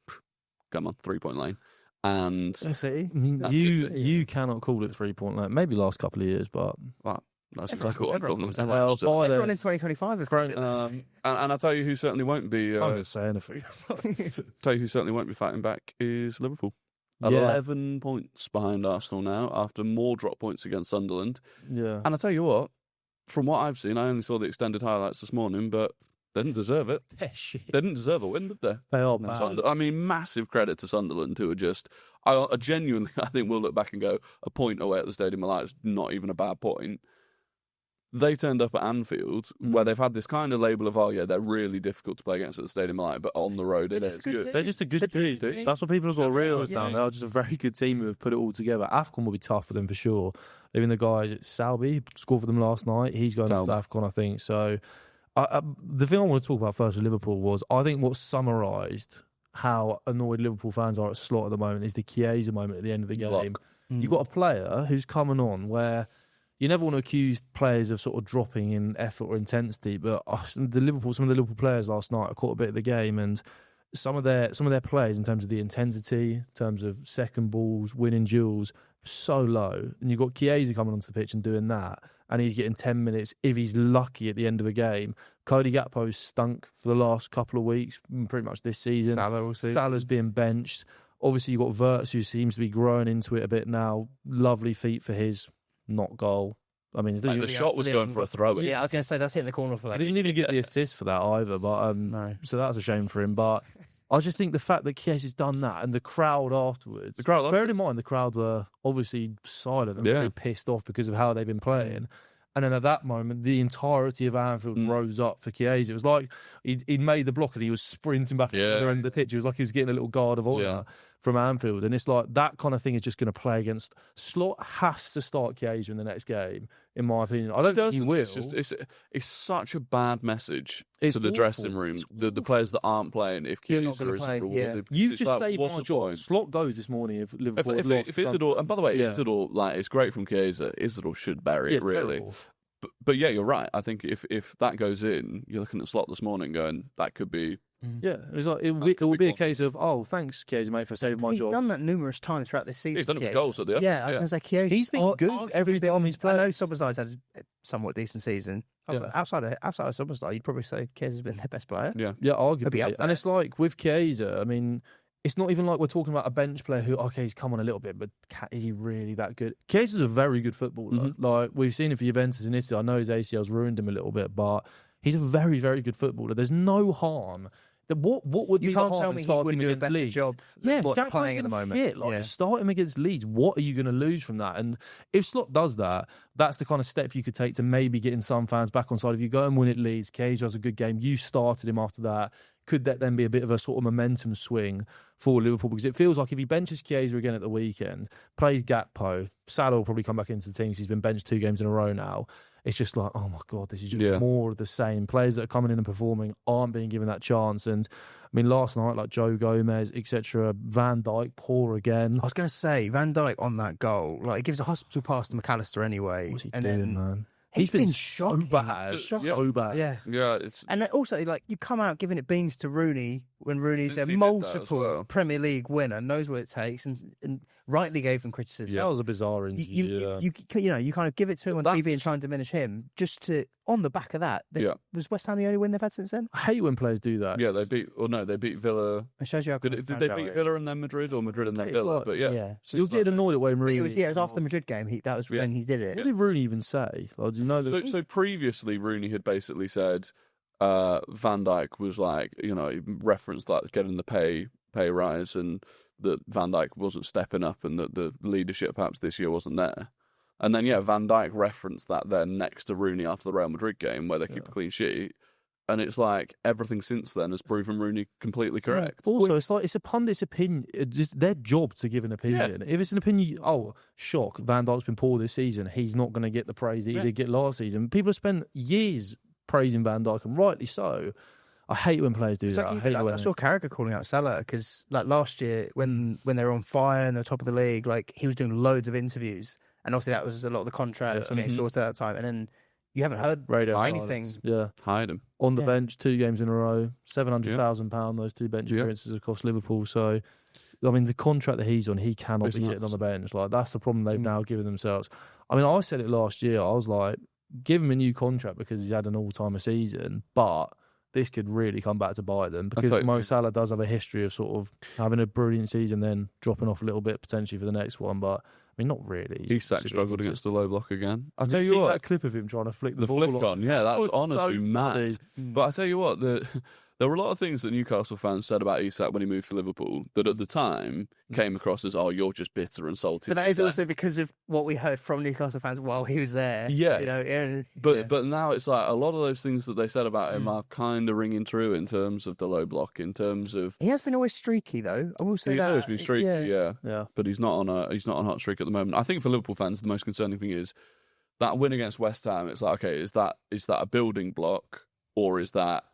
S1: Come on, 3-point lane. And
S3: City. I mean, you cannot call it 3-point lane. Maybe last couple of years, but
S1: that's exactly what
S2: everyone in 2025 is great.
S1: And I'll tell you who certainly won't be.
S3: I'm just saying anything.
S1: Tell you who certainly won't be fighting back is Liverpool. 11 points behind Arsenal now after more drop points against Sunderland. Yeah. And I'll tell you what, from what I've seen, I only saw the extended highlights this morning, but they didn't deserve it. They didn't deserve a win, did they?
S3: They are bad.
S1: I mean, massive credit to Sunderland, who are just... I genuinely, I think we'll look back and go, a point away at the Stadium of Light is not even a bad point. they turned up at Anfield, where they've had this kind of label of, they're really difficult to play against at the Stadium of Light, but on the road it is good.
S3: They're just a good team. That's what people have got to realise now. They're just a very good team who have put it all together. AFCON will be tough for them for sure. Even the guy, Salby, scored for them last night. He's going off to AFCON, I think. So the thing I want to talk about first with Liverpool was, I think what summarised how annoyed Liverpool fans are at Slot at the moment is the Chiesa moment at the end of the game. You've got a player who's coming on where you never want to accuse players of sort of dropping in effort or intensity, but some of the Liverpool players last night, I caught a bit of the game, and some of their players in terms of the intensity, in terms of second balls, winning duels, so low. And you've got Chiesa coming onto the pitch and doing that, and he's getting 10 minutes if he's lucky at the end of the game. Cody Gakpo's stunk for the last couple of weeks, pretty much this season. Salah's being benched. Obviously, you've got Wirtz, who seems to be growing into it a bit now. Lovely feat for his not goal. I mean,
S1: the shot was going for a throw.
S2: Yeah, I was going to say that's hitting the corner for that.
S3: He didn't even get the assist for that either, but
S2: no.
S3: So that's a shame for him. But I just think the fact that Chiesa's done that and the crowd afterwards. Bear in mind, the crowd were obviously silent and very pissed off because of how they've been playing. And then at that moment, the entirety of Anfield rose up for Chiesa. It was like he'd made the block and he was sprinting back at the other end of the pitch. It was like he was getting a little guard of honour from Anfield. And it's like that kind of thing is just going to play against. Slot has to start Chiesa in the next game, in my opinion. I don't think he will.
S1: It's such a bad message to the dressing room. The players that aren't playing, if Chiesa is rewarded.
S3: You've just saved my job. Slot goes this morning if Liverpool
S1: if Isidore, and by the way, Isidore, it's great from Chiesa. Isidore should bury it, really.
S3: Terrible.
S1: But yeah, you're right. I think if that goes in, you're looking at Slot this morning going, that could be...
S3: Yeah, it's like it will be a case of, thanks, Chiesa, mate, for saving my job.
S2: He's done that numerous times throughout this season.
S1: He's done it with goals at the end.
S2: Yeah, I was like, Chiesa.
S3: He's been good every time he's played.
S2: I know Soboslai's had a somewhat decent season. Outside of Soboslai, you'd probably say Chiesa's been their best player.
S1: Yeah,
S3: arguably. And it's like with Chiesa, I mean, it's not even like we're talking about a bench player who, he's come on a little bit, but is he really that good? Chiesa's a very good footballer. Like, we've seen it for Juventus and Italy. I know his ACL's ruined him a little bit, but he's a very, very good footballer. There's no harm. What would be the harm? You can't tell me he wouldn't do a better job playing at the moment. Start him against Leeds. What are you going to lose from that? And if Slot does that, that's the kind of step you could take to maybe getting some fans back on side. If you go and win at Leeds, Chiesa has a good game, you started him after that. Could that then be a bit of a sort of momentum swing for Liverpool? Because it feels like if he benches Chiesa again at the weekend, plays Gakpo, Salah will probably come back into the team because he's been benched 2 games in a row now. It's just like, oh my God, this is just more of the same. Players that are coming in and performing aren't being given that chance. And I mean, last night, like Joe Gomez, etc., Van Dijk, poor again.
S2: I was going to say, Van Dijk on that goal, like, he gives a hospital pass to McAllister anyway.
S3: What's he doing, man?
S2: He's been
S3: so bad. So bad.
S2: Yeah. And also, like, you come out giving it beans to Rooney when Rooney's a multiple Premier League winner, knows what it takes, and rightly gave him criticism.
S3: That was a bizarre interview.
S2: You kind of give it to him on TV and try and diminish him, just to, on the back of that. Was West Ham the only win they've had since then?
S3: I hate when players do that.
S1: Yeah, they beat Villa.
S2: It shows you how
S1: did they beat Villa and then Madrid, or Madrid and then Villa? But
S3: So you'll get annoyed at when Rooney...
S2: It was after the Madrid game. That was when he did it.
S3: What did Rooney even say? Like, do you know that?
S1: So previously, Rooney had basically said Van Dijk was like, he referenced that getting the pay rise, and that Van Dijk wasn't stepping up, and that the leadership perhaps this year wasn't there. And then Van Dijk referenced that then next to Rooney after the Real Madrid game where they keep a clean sheet. And it's like everything since then has proven Rooney completely correct.
S3: Also, it's like it's a pundit's opinion. It's just their job to give an opinion. If it's an opinion, shock, Van Dijk's been poor this season. He's not going to get the praise that he did get last season. People have spent years praising Van Dijk, and rightly so. I hate when players do that.
S2: I saw Carragher calling out Salah because, like, last year when they were on fire and they were top of the league, like, he was doing loads of interviews, and obviously that was a lot of the contracts when they sorted at that time, and then you haven't heard anything.
S1: Hide him
S3: on the bench 2 games in a row, £700,000. Those 2 bench appearances have cost Liverpool. So, I mean, the contract that he's on, he cannot be sitting on the bench. Like, that's the problem they've now given themselves. I mean, I said it last year. I was like, give him a new contract because he's had an all-timer season, but this could really come back to bite them because Mo Salah does have a history of sort of having a brilliant season, then dropping off a little bit potentially for the next one. But I mean, not really.
S1: He struggled against the low block again.
S3: I'll tell you what, that clip of him trying to flick the ball
S1: flick on, that was honestly mad. But I tell you what, There were a lot of things that Newcastle fans said about Isak when he moved to Liverpool that at the time came across as, oh, you're just bitter and salty.
S2: But that is also because of what we heard from Newcastle fans while he was there.
S1: Yeah.
S2: You know,
S1: But now it's like a lot of those things that they said about him are kind of ringing true in terms of the low block, in terms of...
S2: He has been always streaky, though. I will say
S1: He's
S2: that.
S1: always been streaky, yeah. But he's not on a hot streak at the moment. I think for Liverpool fans, the most concerning thing is that win against West Ham. It's like, okay, is that a building block, or is that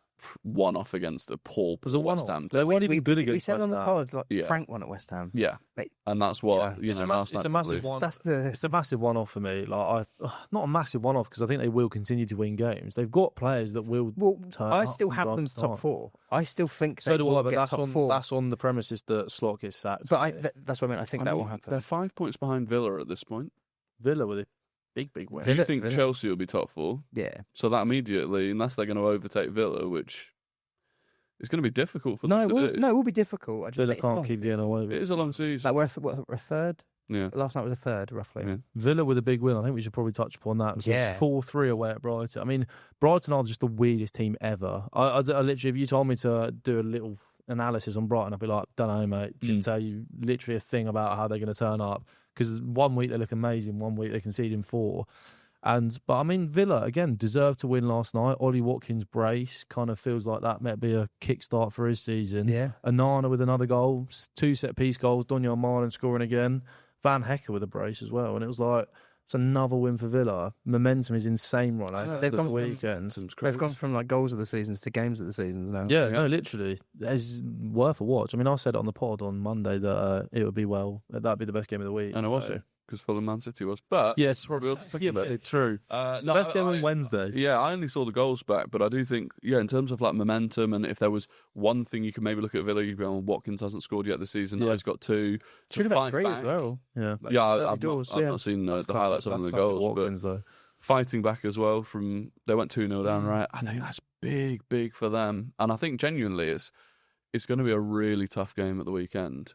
S1: one-off against a poor West Ham?
S3: They weren't even good
S2: We
S3: against
S2: said
S3: West
S2: on the
S3: Ham.
S2: pod, like Frank won at West Ham.
S1: Yeah,
S2: Like,
S1: and that's what
S3: It's a massive one. It's a massive one-off for me. Like, not a massive one-off because I think they will continue to win games. They've got players that will. Turn
S2: I
S3: up
S2: still
S3: from
S2: have
S3: time
S2: them
S3: to
S2: top
S3: time.
S2: 4. I still think
S3: So
S2: they
S3: do
S2: will
S3: I, but
S2: get top 4.
S3: that's on the premises that Slot gets sacked.
S2: But that's what I mean. I think that will happen.
S1: They're 5 points behind Villa at this point.
S3: Villa with a big win.
S1: Do you think Chelsea will be top 4?
S2: Yeah.
S1: So that immediately, unless they're going to overtake Villa, which is going to be difficult for them to do.
S2: No, it will be difficult.
S3: Villa can't keep getting away with
S1: It
S3: it.
S1: is a long season.
S2: Like we're a third.
S1: Yeah.
S2: Last night was a third, roughly.
S1: Yeah.
S3: Villa with a big win. I think we should probably touch upon that.
S2: Yeah.
S3: 4-3 away at Brighton. I mean, Brighton are just the weirdest team ever. I literally, if you told me to do a little analysis on Brighton, I'd be like, don't know, mate. Couldn't tell you literally a thing about how they're going to turn up. Because 1 week they look amazing, 1 week they concede in 4. But I mean, Villa again deserved to win last night. Ollie Watkins' brace kind of feels like that might be a kickstart for his season.
S2: Yeah.
S3: Anana with another goal, 2 set piece goals. Donyell Marlin scoring again. Van Hecker with a brace as well, and it was like it's another win for Villa. Momentum is insane right now.
S2: They've gone
S3: weekend.
S2: They've gone from like goals of the seasons to games of the seasons now.
S3: Yeah, no, literally, it's worth a watch. I mean, I said it on the pod on Monday that it would be that'd be the best game of the week.
S1: And it was, because Fulham Man City was. But
S3: yes,
S1: probably
S3: true. Best game on Wednesday.
S1: Yeah, I only saw the goals back, but I do think, in terms of like momentum, and if there was one thing you could maybe look at Villa, you'd be on Watkins hasn't scored yet this season. Now he's got 2.
S2: Should have had 3 as well.
S3: Yeah,
S1: I've not seen the highlights of the goals,
S3: Watkins,
S1: but
S3: though.
S1: fighting back as well they went 2-0 down, right? I think that's big for them, and I think genuinely it's going to be a really tough game at the weekend.